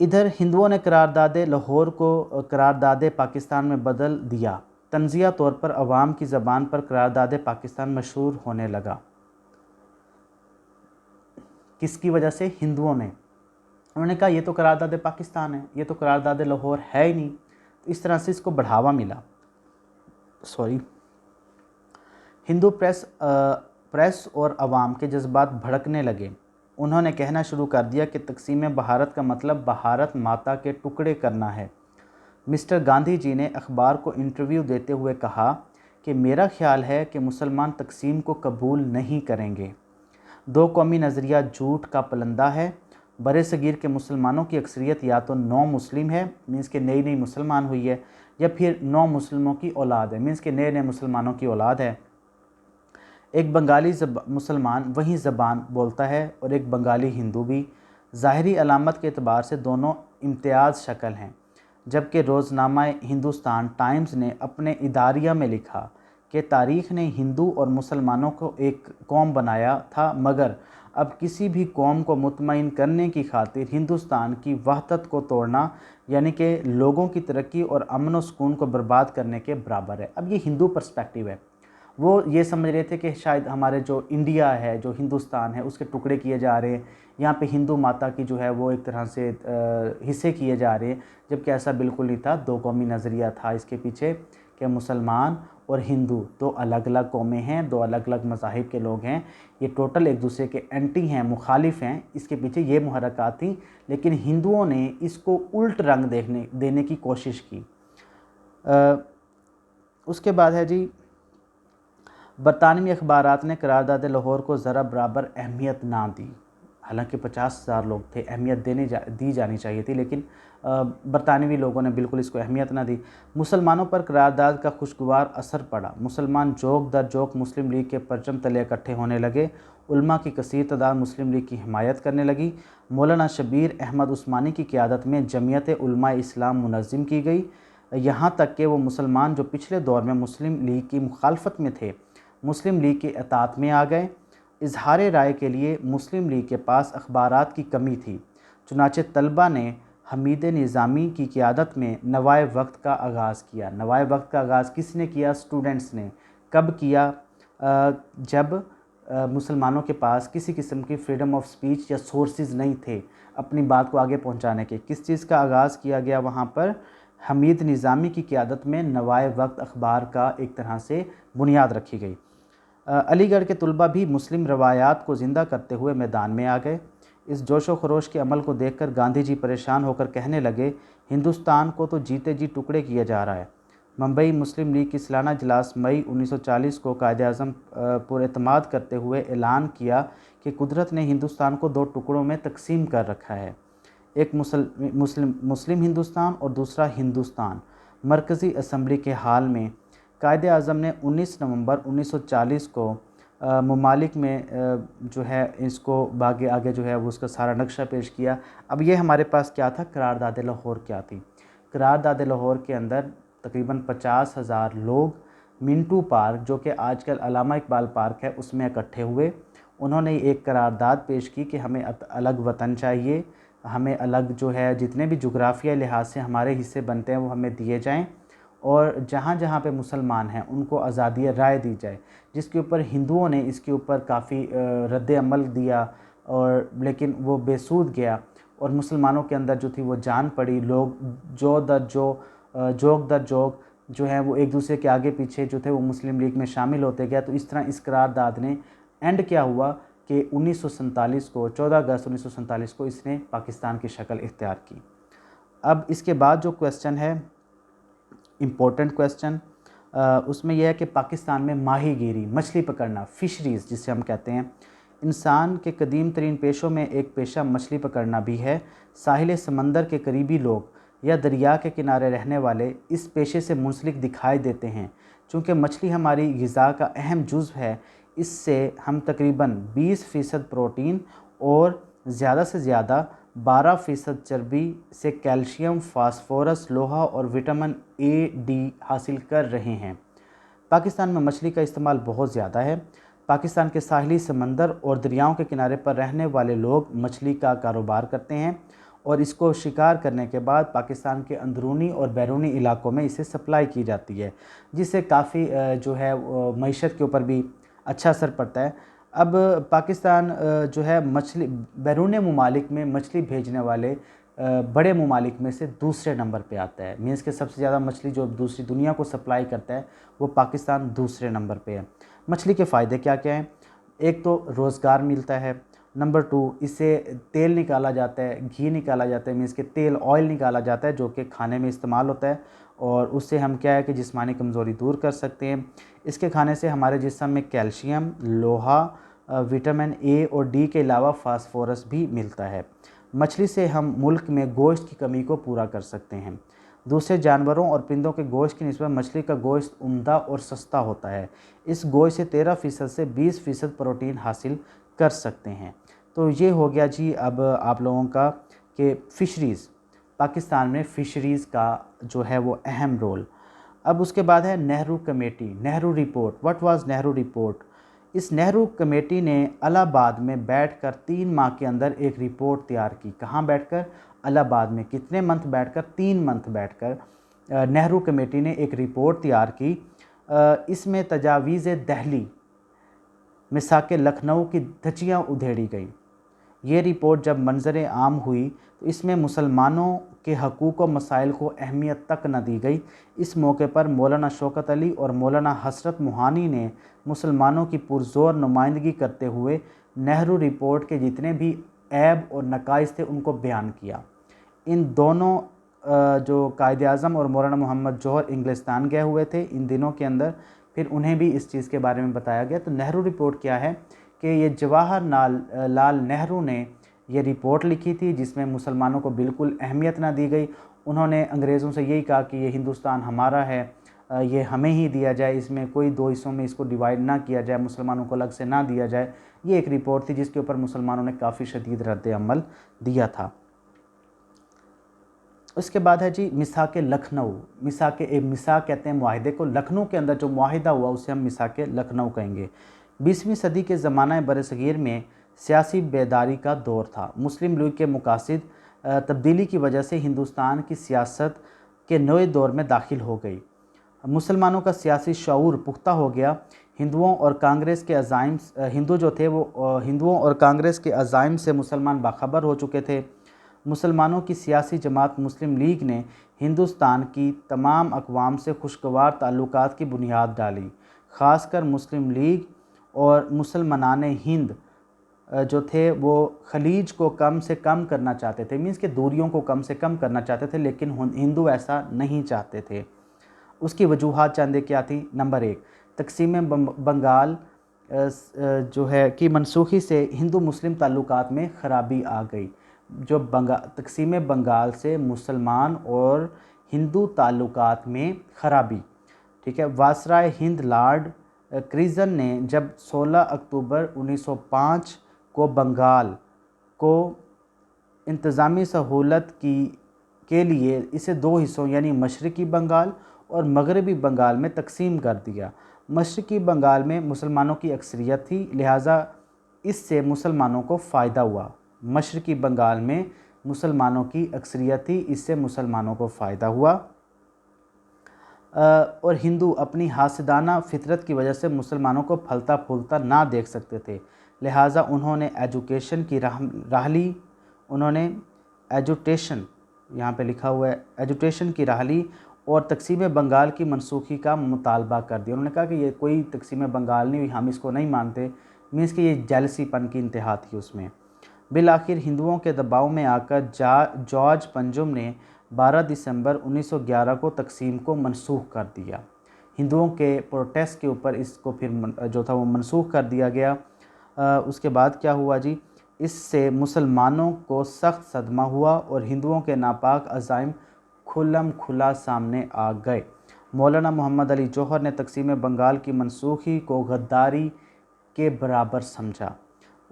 इधर हिंदुओं ने करारदाद लाहौर को करारदाद पाकिस्तान में बदल दिया। तंज़िया तौर पर अवाम की ज़बान पर करारदाद पाकिस्तान मशहूर होने लगा। किसकी वजह से? हिंदुओं ने। उन्होंने कहा ये तो करारदाद पाकिस्तान है, ये तो करारदाद लाहौर है ही नहीं। तो इस तरह से इसको बढ़ावा मिला। हिंदू प्रेस और अवाम के जज्बात भड़कने लगे। उन्होंने कहना शुरू कर दिया कि तकसीम भारत का मतलब भारत माता के टुकड़े करना है। मिस्टर गांधी जी ने अखबार को इंटरव्यू देते हुए कहा कि मेरा ख्याल है कि मुसलमान तकसीम को कबूल नहीं करेंगे। दो कौमी नज़रिया झूठ का पलंदा है। बरे सगीर के मुसलमानों की अक्सरियत या तो नौ मुस्लिम है, मीन्स के नई नई मुसलमान हुई है, या फिर नौ मुस्लिमों की औलाद है, मीन्स के नए नए मुसलमानों की औलाद है। एक बंगाली मुसलमान वही ज़बान बोलता है और एक बंगाली हिंदू भी। ज़ाहरी अलामत के अतबार से दोनों इम्तियाज़ शक्ल हैं। जबकि रोज़नामा हिंदुस्तान टाइम्स ने अपने इदारिया में लिखा कि तारीख़ ने हिंदू और मुसलमानों को एक कौम बनाया था, मगर अब किसी भी कौम को मुतमईन करने की खातिर हिंदुस्तान की वहदत को तोड़ना यानी कि लोगों की तरक्की और अमन व सुकून को बर्बाद करने के बराबर है। अब ये हिंदू पर्सपेक्टिव है। वो ये समझ रहे थे कि शायद हमारे जो इंडिया है, जो हिंदुस्तान है, उसके टुकड़े किए जा रहे हैं, यहाँ पे हिंदू माता की जो है वो एक तरह से हिस्से किए जा रहे हैं, जबकि ऐसा बिल्कुल नहीं था। दो कौमी नज़रिया था इसके पीछे कि मुसलमान और हिंदू दो अलग अलग कौमें हैं, दो अलग अलग मज़ाहिब के लोग हैं, ये टोटल एक दूसरे के एंटी हैं, मुखालिफ हैं। इसके पीछे ये मुहर्रकात थी, लेकिन हिंदुओं ने इसको उल्ट रंग देने की कोशिश की। उसके बाद है जी, बरतानवी अखबारात ने करारदाद लाहौर को ज़रा बराबर अहमियत ना दी। हालांकि 50,000 लोग थे, अहमियत दी जानी चाहिए थी, लेकिन बरतानवी लोगों ने बिल्कुल इसको अहमियत ना दी। मुसलमानों पर करारदाद का खुशगवार असर पड़ा। मुसलमान जोक दर जोक मुस्लिम लीग के परचम तले इकट्ठे होने लगे। उलमा की कसीर तादाद मुस्लिम लीग की हिमायत करने लगी। मौलाना शबीर अहमद उस्मानी की क़ियादत में जमीयत उलमा इस्लाम मुनज़्ज़म की गई। यहाँ तक कि वो मुसलमान जो पिछले दौर में मुस्लिम लीग की मुखालफत में थे, मुस्लिम लीग के अतात में आ गए। इजहार राय के लिए मुस्लिम लीग के पास अखबारात की कमी थी। चुनाचे तलबा ने हमीद निज़ामी की क़ियादत में नवाए वक्त का आगाज़ किया। नवाए वक्त का आगाज़ किसने किया? स्टूडेंट्स ने। कब किया? जब मुसलमानों के पास किसी किस्म की फ्रीडम ऑफ स्पीच या सोर्सेज नहीं थे अपनी बात को आगे पहुंचाने के। किस चीज़ का आगाज़ किया गया वहाँ पर? हमीद निज़ामी की क़ियादत में नवाए वक्त अखबार का एक तरह से बुनियाद रखी गई। अलीगढ़ के तलबा भी मुस्लिम रवायात को ज़िंदा करते हुए मैदान में आ गए। इस जोश व खरोश के अमल को देखकर गांधी जी परेशान होकर कहने लगे, हिंदुस्तान को तो जीते जी टुकड़े किया जा रहा है। मुंबई मुस्लिम लीग की सालाना इजलास मई 1940 को कायद-ए-आज़म पुरएतमाद करते हुए ऐलान किया कि कुदरत ने हिंदुस्तान को दो टुकड़ों में तकसीम कर रखा है, एक मुस्लिम हिंदुस्तान और दूसरा हिंदुस्तान। मरकज़ी असम्बली के हाल में कायद-ए-आज़म ने 19 नवंबर 1940 को ममालिक में जो है इसको आगे आगे जो है वो उसका सारा नक्शा पेश किया। अब ये हमारे पास क्या था, करारदाद लाहौर क्या थी। करारदाद लाहौर के अंदर तकरीबन 50,000 लोग मिंटू पार्क, जो कि आजकल अल्लामा इकबाल पार्क है, उसमें इकट्ठे हुए। उन्होंने एक करारदाद पेश की कि हमें अलग वतन चाहिए, हमें अलग जो है जितने भी जुग्राफियाई लिहाज से हमारे हिस्से बनते हैं वो हमें दिए जाएं, और जहाँ जहाँ पे मुसलमान हैं उनको आज़ादी राय दी जाए। जिसके ऊपर हिंदुओं ने इसके ऊपर काफ़ी रद्द अमल दिया, और लेकिन वो बेसूद गया और मुसलमानों के अंदर जो थी वो जान पड़ी। लोग जोक दर जोक जो है वो एक दूसरे के आगे पीछे जो थे वो मुस्लिम लीग में शामिल होते गया। तो इस तरह इस करारदाद ने एंड क्या हुआ कि 1947 को 14 अगस्त 1947 को इसने पाकिस्तान की शक्ल इख्तियार की। अब इसके बाद जो क्वेश्चन है, इम्पोर्टेंट क्वेश्चन, उसमें यह है कि पाकिस्तान में माहीगीरी, मछली पकड़ना, फ़िशरीज़ जिसे हम कहते हैं, इंसान के कदीम तरीन पेशों में एक पेशा मछली पकड़ना भी है। साहिल समंदर के करीबी लोग या दरिया के किनारे रहने वाले इस पेशे से मुंसलिक दिखाई देते हैं। चूँकि मछली हमारी ग़िज़ा का अहम जुज़्व है, इससे हम तकरीबन 20% प्रोटीन और ज़्यादा से ज़्यादा 12% चर्बी से कैल्शियम, फास्फोरस, लोहा और विटामिन ए डी हासिल कर रहे हैं। पाकिस्तान में मछली का इस्तेमाल बहुत ज़्यादा है। पाकिस्तान के साहिली समंदर और दरियाओं के किनारे पर रहने वाले लोग मछली का कारोबार करते हैं और इसको शिकार करने के बाद पाकिस्तान के अंदरूनी और बैरूनी इलाकों में इसे सप्लाई की जाती है, जिससे काफ़ी जो है मईशत के ऊपर भी अच्छा असर पड़ता है। अब पाकिस्तान जो है मछली बैरूनी ममालिक में मछली भेजने वाले बड़े ममालिक में से दूसरे नंबर पे आता है। मीन्स के सबसे ज़्यादा मछली जो दूसरी दुनिया को सप्लाई करता है वो पाकिस्तान दूसरे नंबर पे है। मछली के फ़ायदे क्या क्या हैं? एक तो रोज़गार मिलता है, नंबर 2 इससे तेल निकाला जाता है, घी निकाला जाता है, मीन्स के तेल ऑयल निकाला जाता है जो कि खाने में इस्तेमाल होता है, और उससे हम क्या है कि जिस्मानी कमज़ोरी दूर कर सकते हैं। इसके खाने से हमारे जिस्म में कैल्शियम, लोहा, विटामिन ए और डी के अलावा फास्फोरस भी मिलता है। मछली से हम मुल्क में गोश्त की कमी को पूरा कर सकते हैं। दूसरे जानवरों और परिंदों के गोश्त की निस्बत मछली का गोश्त उम्दा और सस्ता होता है। इस गोश्त से 13% से 20% प्रोटीन हासिल कर सकते हैं। तो ये हो गया जी अब आप लोगों का कि फ़िशरीज़, पाकिस्तान में फ़िशरीज़ का जो है वो अहम रोल। अब उसके बाद है Nehru committee, Nehru report. What was Nehru report? इस नेहरू कमेटी ने इलाहाबाद में बैठकर 3 माह के अंदर एक रिपोर्ट तैयार की। कहाँ बैठकर? इलाहाबाद में। कितने मंथ बैठकर? 3 मंथ बैठकर नेहरू कमेटी ने एक रिपोर्ट तैयार की। इसमें तजावीज़ दहली, मिसाक लखनऊ की धज्जियाँ उधेड़ी गई। ये रिपोर्ट जब मंजर आम हुई तो इसमें मुसलमानों के हकूक़ व मसाइल को अहमियत तक न दी गई। इस मौके पर मौलाना शौकत अली और मौलाना हसरत मोहानी ने मुसलमानों की पुरज़ोर नुमाइंदगी करते हुए नेहरू रिपोर्ट के जितने भी ऐब और नकाइस थे उनको बयान किया। इन दोनों जो कायद-ए-आज़म और मौलाना मोहम्मद जौहर इंग्लिस्तान गए हुए थे इन दिनों के अंदर, फिर उन्हें भी इस चीज़ के बारे में बताया गया। तो नेहरू रिपोर्ट क्या है कि ये जवाहरलाल नेहरू ने ये रिपोर्ट लिखी थी जिसमें मुसलमानों को बिल्कुल अहमियत ना दी गई। उन्होंने अंग्रेज़ों से यही कहा कि ये हिंदुस्तान हमारा है, ये हमें ही दिया जाए, इसमें कोई दो हिस्सों में इसको डिवाइड ना किया जाए, मुसलमानों को अलग से ना दिया जाए। ये एक रिपोर्ट थी जिसके ऊपर मुसलमानों ने काफ़ी शदीद रद्द अमल दिया था। उसके बाद है जी मिसाक लखनऊ। मिसाक कहते हैं मुआहिदे को। लखनऊ के अंदर जो मुआहिदा हुआ उसे हम मिसाक लखनऊ कहेंगे। 20वीं सदी के ज़माना बरसगीर में सियासी बेदारी का दौर था। मुस्लिम लीग के मकासद तब्दीली की वजह से हिंदुस्तान की सियासत के नए दौर में दाखिल हो गई। मुसलमानों का सियासी शऊर पुख्ता हो गया। हिंदुओं और कांग्रेस के अज़ाइम हिंदू जो थे वो हिंदुओं और कांग्रेस के अज़ाइम से मुसलमान बाखबर हो चुके थे। मुसलमानों की सियासी जमात मुस्लिम लीग ने हिंदुस्तान की तमाम अक़वाम से खुशगवार ताल्लुकात की बुनियाद डाली। ख़ासकर मुस्लिम लीग और मुसलमानान हिंद जो थे वो खलीज को कम से कम करना चाहते थे, मीन्स के दूरियों को कम से कम करना चाहते थे, लेकिन हिंदू ऐसा नहीं चाहते थे। उसकी वजूहात चंद क्या थी। नंबर 1, तकसीम बंगाल जो है कि मनसूखी से हिंदू मुस्लिम ताल्लुकात में ख़राबी आ गई। जो तकसीम बंगाल से मुसलमान और हिंदू ताल्लुकात में ख़राबी, ठीक है। वासराय हिंद लॉर्ड क्रिजन ने जब 16 अक्टूबर 1905 को बंगाल को इंतज़ामी सहूलत के लिए इसे 2 हिस्सों यानी मशरक़ी बंगाल और मगरबी बंगाल में तकसीम कर दिया। मशरक़ी बंगाल में मुसलमानों की अक्सरियत थी, लिहाजा इससे मुसलमानों को फ़ायदा हुआ। मशरक़ी बंगाल में मुसलमानों की अक्सरियत थी, इससे मुसलमानों को फ़ायदा हुआ। और हिंदू अपनी हासिदाना फितरत की वजह से मुसलमानों को फलता फूलता ना देख सकते थे, लिहाजा उन्होंने एजुकेशन की राह ली। उन्होंने एजुटेशन, यहाँ पे लिखा हुआ है एजुटेशन की राह ली और तकसीम बंगाल की मनसूखी का मुतालबा कर दिया। उन्होंने कहा कि ये कोई तकसीम बंगाल नहीं हुई, हम इसको नहीं मानते। मीन्स कि ये जेलसीपन की इंतहा थी उसमें। बिल आखिर हिंदुओं के दबाव में आकर जॉर्ज पंजुम ने 12 दिसंबर 1911 को तकसीम को मनसूख कर दिया। हिंदुओं के प्रोटेस्ट के ऊपर इसको फिर जो था वो मनसूख कर दिया गया। उसके बाद क्या हुआ जी, इससे मुसलमानों को सख्त सदमा हुआ और हिंदुओं के नापाक अज़ाइम खुल्लम खुला सामने आ गए। मौलाना मोहम्मद अली जौहर ने तकसीम बंगाल की मनसूखी को गद्दारी के बराबर समझा।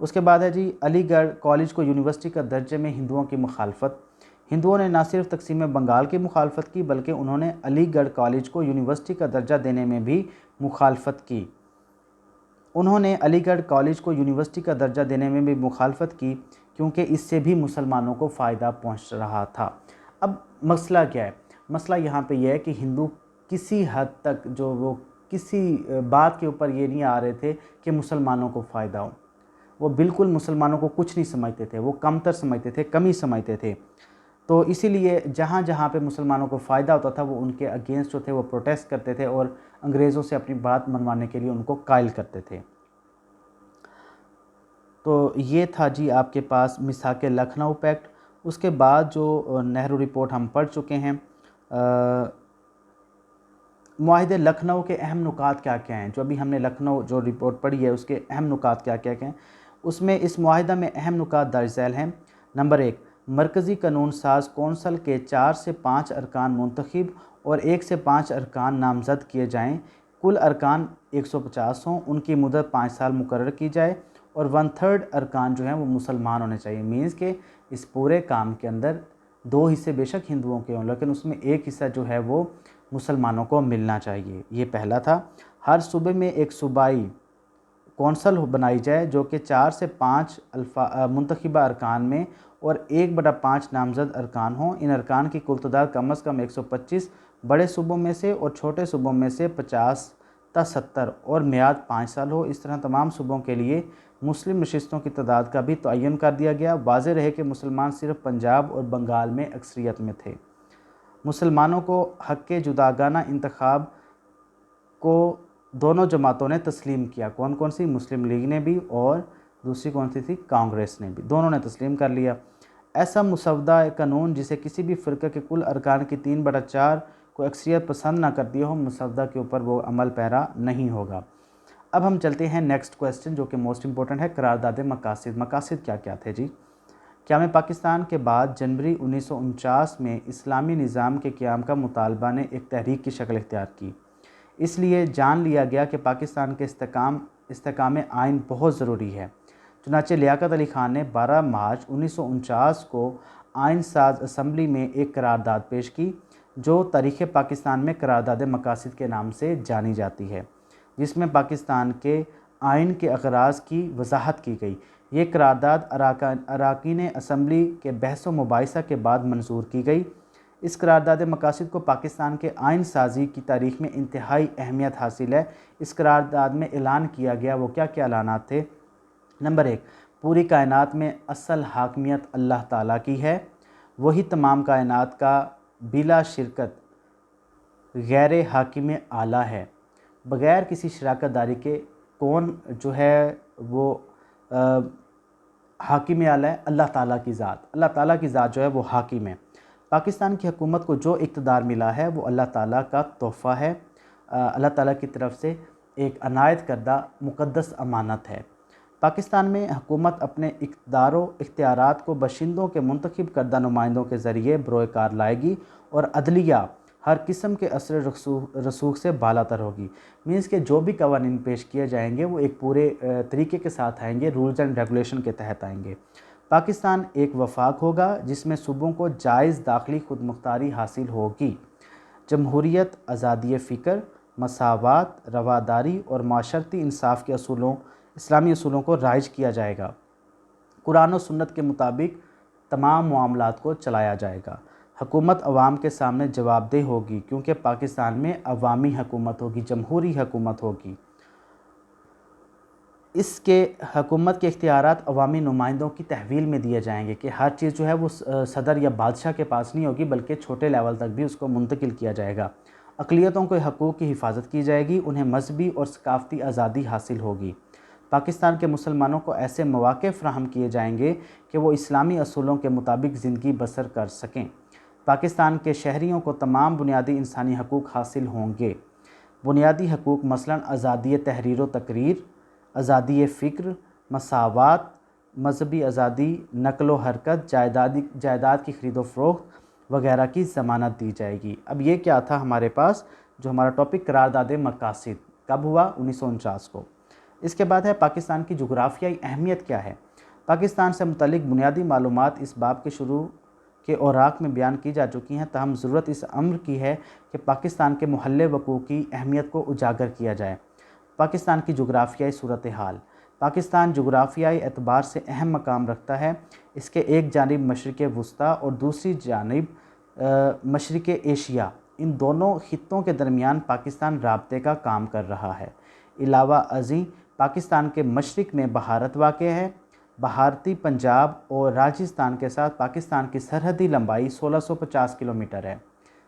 उसके बाद है जी, अलीगढ़ कॉलेज को यूनिवर्सिटी का दर्जे में हिंदुओं की मुखालफत। हिंदुओं ने न सिर्फ तकसीम बंगाल की मुखालफत की बल्कि उन्होंने अलीगढ़ कॉलेज को यूनिवर्सिटी का दर्जा देने में भी मुखालफत की। उन्होंने अलीगढ़ कॉलेज को यूनिवर्सिटी का दर्जा देने में भी मुखालफत की क्योंकि इससे भी मुसलमानों को फ़ायदा पहुंच रहा था। अब मसला क्या है? मसला यहाँ पे यह है कि हिंदू किसी हद तक जो वो किसी बात के ऊपर ये नहीं आ रहे थे कि मुसलमानों को फ़ायदा हो। वो बिल्कुल मुसलमानों को कुछ नहीं समझते थे, वो कमतर समझते थे, कमी समझते थे। तो इसीलिए जहाँ जहाँ पे मुसलमानों को फ़ायदा होता था वो उनके अगेंस्ट जो थे वो प्रोटेस्ट करते थे और अंग्रेज़ों से अपनी बात मनवाने के लिए उनको कायल करते थे। तो ये था जी आपके पास मिसाके लखनऊ पैक्ट। उसके बाद जो नेहरू रिपोर्ट हम पढ़ चुके हैं। मुआहिदे लखनऊ के अहम नुकात क्या क्या हैं? जो अभी हमने लखनऊ जो रिपोर्ट पढ़ी है उसके अहम नुकात क्या क्या हैं? उसमें इस मुआहिदा में अहम नुकात दर्ज झैल हैं। नंबर 1, मरकज़ी कानून साज कौंसल के 4 से 5 अरकान मुंतखब और 1 से 5 अरकान नामज़द किए जाएँ। कुल अरकान 150 हों, उनकी मुदत 5 साल मुकर्रर की जाए और 1/3 अरकान जो हैं वो मुसलमान होने चाहिए। मीन्स के इस पूरे काम के अंदर 2 हिस्से बेशक हिंदुओं के हों लेकिन उसमें 1 हिस्सा जो है वो मुसलमानों को मिलना चाहिए। ये पहला था। हर सूबे में एक सूबाई कौंसल बनाई जाए जो कि 4 से 5 मुंतखबा अरकान में और 1/5 नामज़द अरकान हों। इन अरकान की कुल तादाद कम अज़ कम 125 बड़े सूबों में से और छोटे सूबों में से 50 ता 70 और मियाद 5 साल हो। इस तरह तमाम सूबों के लिए मुस्लिम नशिस्तों की तादाद का भी तयन कर दिया गया। वाज़ेह रहे कि मुसलमान सिर्फ पंजाब और बंगाल में अक्सरियत में थे। मुसलमानों को हक़ जुदागाना इंतखाब को दोनों जमातों ने तस्लीम किया। कौन कौन सी? मुस्लिम लीग ने भी और दूसरी कौन सी थी? कांग्रेस ने भी। दोनों ने तस्लीम कर लिया। ऐसा मुसवदा कानून जिसे किसी भी फ़िरक़े के कुल अरकान की 3/4 को अक्सरियत पसंद ना करती हो, मुसवदा के ऊपर वो अमल पैरा नहीं होगा। अब हम चलते हैं नेक्स्ट क्वेश्चन जो कि मोस्ट इंपॉर्टेंट है, करारदाद मकासिद। मकासिद क्या क्या थे जी? क़याम पाकिस्तान के बाद जनवरी 1949 में इस्लामी निज़ाम के क़याम का मुतालबा ने एक तहरीक की शक्ल इख्तियार की। इसलिए जान लिया गया कि पाकिस्तान के इस्तेकाम आइन बहुत ज़रूरी है। चुनांचे लियाकत अली ख़ान ने 12 मार्च 1949 को आइन साज असम्बली में एक करारदाद पेश की जो तारीख़ पाकिस्तान में करारदाद मकासिद के नाम से जानी जाती है, जिसमें पाकिस्तान के आइन के अगराज़ की वजाहत की गई। ये करारदाद अरकान असम्बली के बहस व मुबाहिसा के बाद मंजूर की गई। इस करारदाद मकासिद को पाकिस्तान के आइन साजी की तारीख़ में इंतहाई अहमियत हासिल है। इस करारदाद में ऐलान किया गया वो क्या क्या ऐलानात थे? नंबर 1, पूरी कायनात में असल हाकमियत अल्लाह ताला की है। वही तमाम कायनात का बिला शिरकत गैर हाकिम आला है। बग़ैर किसी शराकत दारी के कौन जो है वो हाकिम आला है? अल्लाह ताला की ज़ात। अल्लाह ताला की ज़ात जो है वो हाकिम है। पाकिस्तान की हुकूमत को जो इक़्तिदार मिला है वो अल्लाह ताला का तोहफ़ा है, अल्लाह ताला की तरफ से एक अनायत करदा मुक़द्दस अमानत है। पाकिस्तान में हुकूमत अपने इक़्तिदारों इख्तियारात को बशिंदों के मुंतखब करदा नुमाइंदों के ज़रिए बरोए-कार लाएगी और अदलिया हर किस्म के असर रसूख से बालातर होगी। मीन्स के जो भी कवानीन पेश किए जाएंगे वो एक पूरे तरीके के साथ आएंगे, रूल्स एंड रेगुलेशन के तहत आएंगे। पाकिस्तान एक वफाक होगा जिसमें सूबों को जायज़ दाखिली खुदमुख्तारी हासिल होगी। जमहूरियत, आज़ादी फ़िक्र, मसावात, रवादारी और माशरती इंसाफ के इस्लामी असूलों को राइज किया जाएगा। कुरान और सुन्नत के मुताबिक तमाम मामलात को चलाया जाएगा। हुकूमत अवाम के सामने जवाबदेह होगी क्योंकि पाकिस्तान में अवामी हुकूमत होगी, जमहूरी हुकूमत होगी। इसके हुकूमत के इख्तियारात अवामी नुमाइंदों की तहवील में दिए जाएंगे कि हर चीज़ जो है वो सदर या बादशाह के पास नहीं होगी बल्कि छोटे लेवल तक भी उसको मुंतकिल किया जाएगा। अक़लियतों के हकूक़ की हिफाजत की जाएगी, उन्हें मजहबी और सकाफ़ती आज़ादी हासिल होगी। पाकिस्तान के मुसलमानों को ऐसे मौक़े फ़राहम किए जाएंगे कि वो इस्लामी असूलों के मुताबिक ज़िंदगी बसर कर सकें। पाकिस्तान के शहरियों को तमाम बुनियादी इंसानी हकूक़ हासिल होंगे। बुनियादी हकूक़ मसलन आज़ादी तहरीर व तकरीर, आज़ादी फ़िक्र, मसावात, मजहबी आज़ादी, नकल व हरकत, जायदाद की ख़रीदो फ़रोख्त वगैरह की ज़मानत दी जाएगी। अब ये क्या था हमारे पास, जो हमारा टॉपिक करारदाद मकासिद कब हुआ, 1949 को। इसके बाद है पाकिस्तान की जुग्राफ़ियाई अहमियत क्या है। पाकिस्तान से मुतल्लिक़ बुनियादी मालूमात इस बाब के शुरू के औराक में बयान की जा चुकी हैं, तहम ज़रूरत इस अम्र की है कि पाकिस्तान के महल्ले वक़ूअ की अहमियत को उजागर किया जाए। पाकिस्तान की जुग्राफ़ियाई सूरत हाल। पाकिस्तान जुग्राफ़ियाई एतबार से अहम मकाम रखता है। इसके एक जानिब मशरिक़ वुस्ता और दूसरी जानिब मशरिक़ एशिया, इन दोनों ख़ित्तों के दरमियान पाकिस्तान राब्ते का काम कर रहा है। अलावा अज़ीं पाकिस्तान के मशरिक़ में बहारत वाक़ है। भारती पंजाब और राजस्थान के साथ पाकिस्तान की सरहदी लंबाई 1650 किलोमीटर है।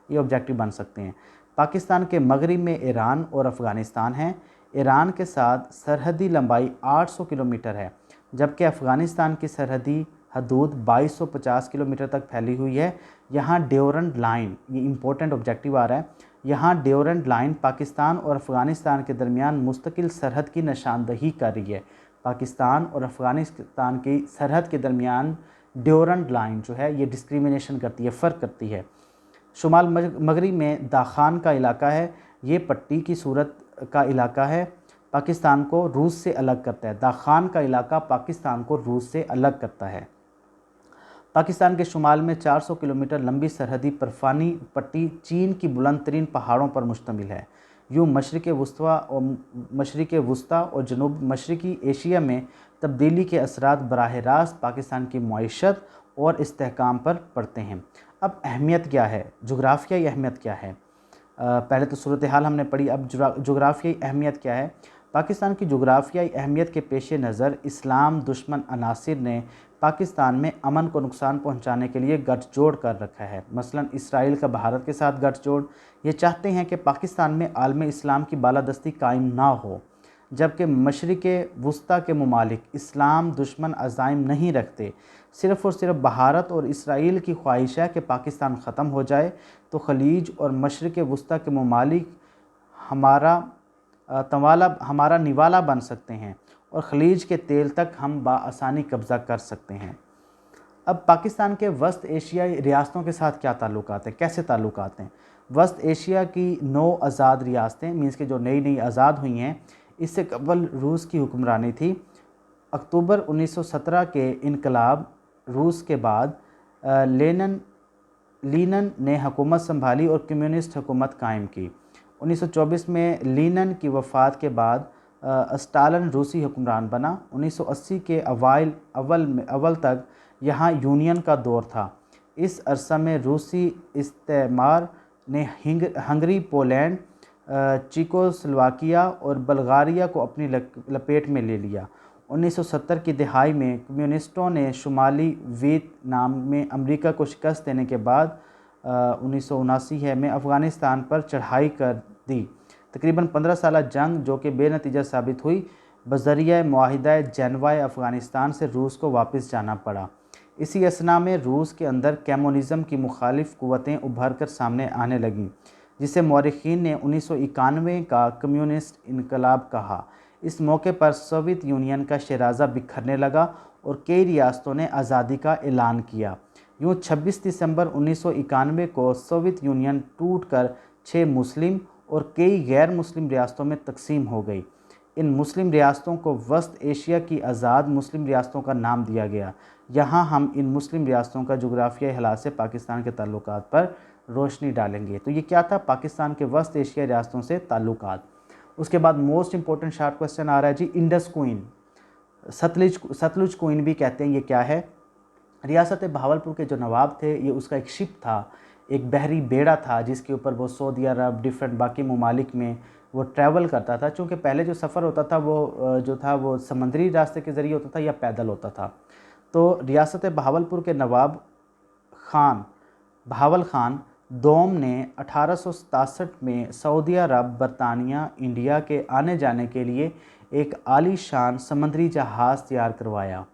ये ऑब्जेक्टिव बन सकते हैं। पाकिस्तान के मगरिब में ईरान और अफ़गानिस्तान हैं। ईरान के साथ सरहदी लंबाई 800 किलोमीटर है, जबकि अफ़गानिस्तान की सरहदी हदूद 2250 किलोमीटर तक फैली हुई है। यहाँ ड्यूरेंट लाइन, ये इंपॉर्टेंट ऑब्जेक्टिव आ रहा है, यहाँ ड्यूरेंट लाइन पाकिस्तान और अफ़गानिस्तान के दरमियान मुस्तकिल सरहद की निशानदही कर रही है। पाकिस्तान और अफ़गानिस्तान की सरहद के दरमियान ड्यूरेंट लाइन जो है ये डिस्क्रिमिनेशन करती है, फ़र्क करती है। शुमाल मगरिब में दाखान का इलाका है, ये पट्टी की सूरत का इलाका है, पाकिस्तान को रूस से अलग करता है। दाखान का इलाका पाकिस्तान को रूस से अलग करता है। पाकिस्तान के शुमाल में 400 किलोमीटर लंबी सरहदी बर्फ़ानी पट्टी चीन की बुलंद तरीन पहाड़ों पर मुश्तमिल है। यूँ मशरिक़ वुस्ता और जनूब मशरिक़ी एशिया में तब्दीली के असरात बराह रास्त पाकिस्तान की मईशत और इस्तेहकाम पर पड़ते हैं। अब अहमियत क्या है, जुग्राफ़ियाई अहमियत क्या है। पहले तो सूरत हाल हमने पढ़ी, अब जुग्राफ़ियाई अहमियत क्या है। पाकिस्तान की जुग्राफ़ियाई अहमियत के पेश नज़र इस्लाम दुश्मन अनासिर ने पाकिस्तान में अमन को नुकसान पहुंचाने के लिए गठजोड़ कर रखा है। मसलन इसराइल का भारत के साथ गठजोड़, ये चाहते हैं कि पाकिस्तान में आलम इस्लाम की बालादस्ती कायम ना हो, जबकि मशरिक़ वुस्ता के ममालिक इस्लाम दुश्मन अज़ाइम नहीं रखते। सिर्फ़ और सिर्फ भारत और इसराइल की ख्वाहिश है कि पाकिस्तान ख़त्म हो जाए तो खलीज और मशरिक़ वुस्ता के ममालिक हमारा निवाला बन सकते हैं और खलीज के तेल तक हम बाआसानी कब्ज़ा कर सकते हैं। अब पाकिस्तान के वस्त एशियाई रियासतों के साथ क्या ताल्लुकात हैं, कैसे ताल्लुकात हैं। वस्त एशिया की 9 आज़ाद रियासतें, मीन्स के जो नई आज़ाद हुई हैं, इससे कबल रूस की हुक्मरानी थी। अक्टूबर 1917 के इनकलाब रूस के बाद लीनन ने हुकूमत संभाली और कम्युनिस्ट हुकूमत कायम की। 1924 में लीनन की वफ़ात के बाद स्टालिन रूसी हुक्मरान बना। 1980 के अव्वल तक यहाँ यूनियन का दौर था। इस अरसा में रूसी इस्तेमार ने हंगरी, पोलैंड, चेकोस्लोवाकिया और बल्गारिया को अपनी लपेट में ले लिया। 1970 की दिहाई में कम्युनिस्टों ने शुमाली वियतनाम में अमेरिका को शिकस्त देने के बाद 1979 में अफ़गानिस्तान पर चढ़ाई कर दी। तकरीबन 15 साल जंग जो कि बेनतीजा साबित हुई, बज़रिया मुआहिदा जेनेवा अफ़गानिस्तान से रूस को वापस जाना पड़ा। इसी असना में रूस के अंदर कम्युनिज़्म की मुखालिफ क़ुव्वतें उभर कर सामने आने लगीं, जिसे मौरख़ीन ने 1991 का कम्युनिस्ट इनकलाब कहा। इस मौके पर सोवियत यूनियन का शराजा बिखरने लगा और कई रियासतों ने आज़ादी का ऐलान किया। यूँ 26 दिसंबर 1991 को सोवियत यूनियन टूटकर 6 मुस्लिम और कई गैर मुस्लिम रियासतों में तकसीम हो गई। इन मुस्लिम रियासतों को वस्त एशिया की आज़ाद मुस्लिम रियासतों का नाम दिया गया। यहाँ हम इन मुस्लिम रियासतों का जोग्राफियाई हालात से पाकिस्तान के ताल्लुकात पर रोशनी डालेंगे। तो ये क्या था? पाकिस्तान के वस्त एशिया रियासतों से ताल्लुकात। उसके बाद मोस्ट इंपॉर्टेंट शार्ट क्वेश्चन आ रहा है जी, इंडस क्वीन, सतलुज क्वीन भी कहते हैं, ये क्या है? रियासत बहावलपुर के जो नवाब थे, ये उसका एक शिप था, एक बहरी बेड़ा था जिसके ऊपर वो सऊदी अरब, डिफरेंट बाकी ममालिक में वो ट्रैवल करता था। चूँकि पहले जो सफ़र होता था वो जो था वो समंदरी रास्ते के ज़रिए होता था या पैदल होता था। तो रियासत बहावलपुर के नवाब खान बहावल खान दोम ने 1867 में सऊदी अरब, बरतानिया, इंडिया के आने जाने के लिए एक आलीशान समुद्री जहाज़ तैयार करवाया।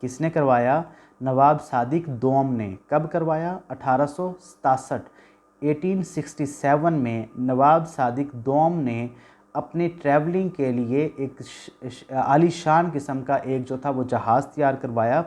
किसने करवाया? नवाब सादिक दोम ने। कब करवाया? 1867 1867 में नवाब सादिक दोम ने अपनी ट्रैवलिंग के लिए एक आलीशान किस्म का एक जो था वो जहाज़ तैयार करवाया।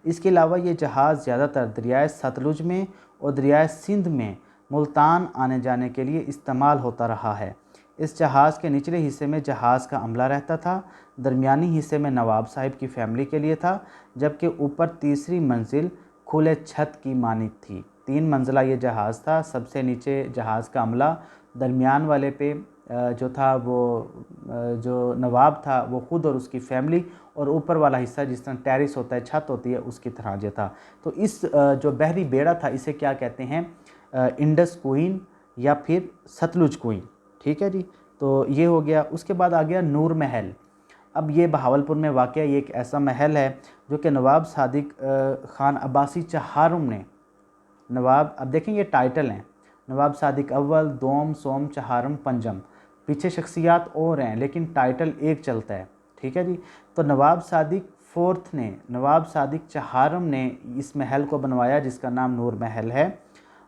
इसके अलावा ये जहाज़ ज़्यादातर दरियाए सतलुज में और दरियाए सिंध में मुल्तान आने जाने के लिए इस्तेमाल होता रहा है। इस जहाज़ के निचले हिस्से में जहाज़ का अमला रहता था, दरमियानी हिस्से में नवाब साहिब की फ़ैमिली के लिए था, जबकि ऊपर तीसरी मंजिल खुले छत की मानित थी। 3 मंजिला ये जहाज़ था। सबसे नीचे जहाज़ का अमला, दरमियान वाले पे जो था वो जो नवाब था वो ख़ुद और उसकी फ़ैमिली, और ऊपर वाला हिस्सा जिस तरह टेरिस होता है, छत होती है, उसकी तरह जो था। तो इस जो बहरी बेड़ा था इसे क्या कहते हैं? इंडस क्वीन या फिर सतलुज क्वीन। ठीक है जी, तो ये हो गया। उसके बाद आ गया नूर महल। अब ये बहावलपुर में वाक़ ये एक ऐसा महल है जो कि नवाब सादिक ख़ान अब्बासी चहारुम ने अब देखें ये टाइटल हैं, नवाब सादिक अव्वल, दोम, सोम, चहारुम, पंजम। पीछे शख्सियात और हैं लेकिन टाइटल एक चलता है। ठीक है जी, तो नवाब सादिक फोर्थ ने, नवाब सादिक चहारुम ने इस महल को बनवाया जिसका नाम नूर महल है।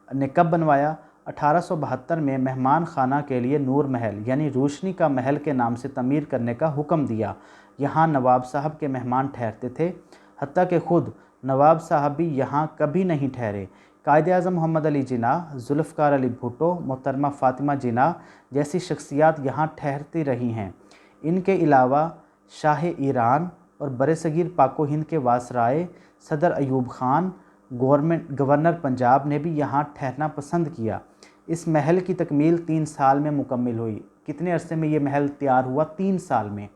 ने कब बनवाया? 1872 में मेहमान खाना के लिए नूर महल यानी रोशनी का महल के नाम से तमीर करने का हुक्म दिया। यहाँ नवाब साहब के मेहमान ठहरते थे, हत्ता कि ख़ुद नवाब साहब भी यहाँ कभी नहीं ठहरे। कायद-ए-आज़म मोहम्मद अली जिन्नाह, जुल्फ़िकार अली भुट्टो, मोहतरमा फ़ातिमा जिन्नाह जैसी शख्सियात यहाँ ठहरती रही हैं। इनके अलावा शाह ईरान और बरसगीर पाको हिंद के वासराय सदर अयूब ख़ान, गवर्नर पंजाब ने भी यहाँ ठहरना पसंद किया। इस महल की तकमील 3 साल में मुकम्मल हुई। कितने अरसे में ये महल तैयार हुआ? 3 साल में।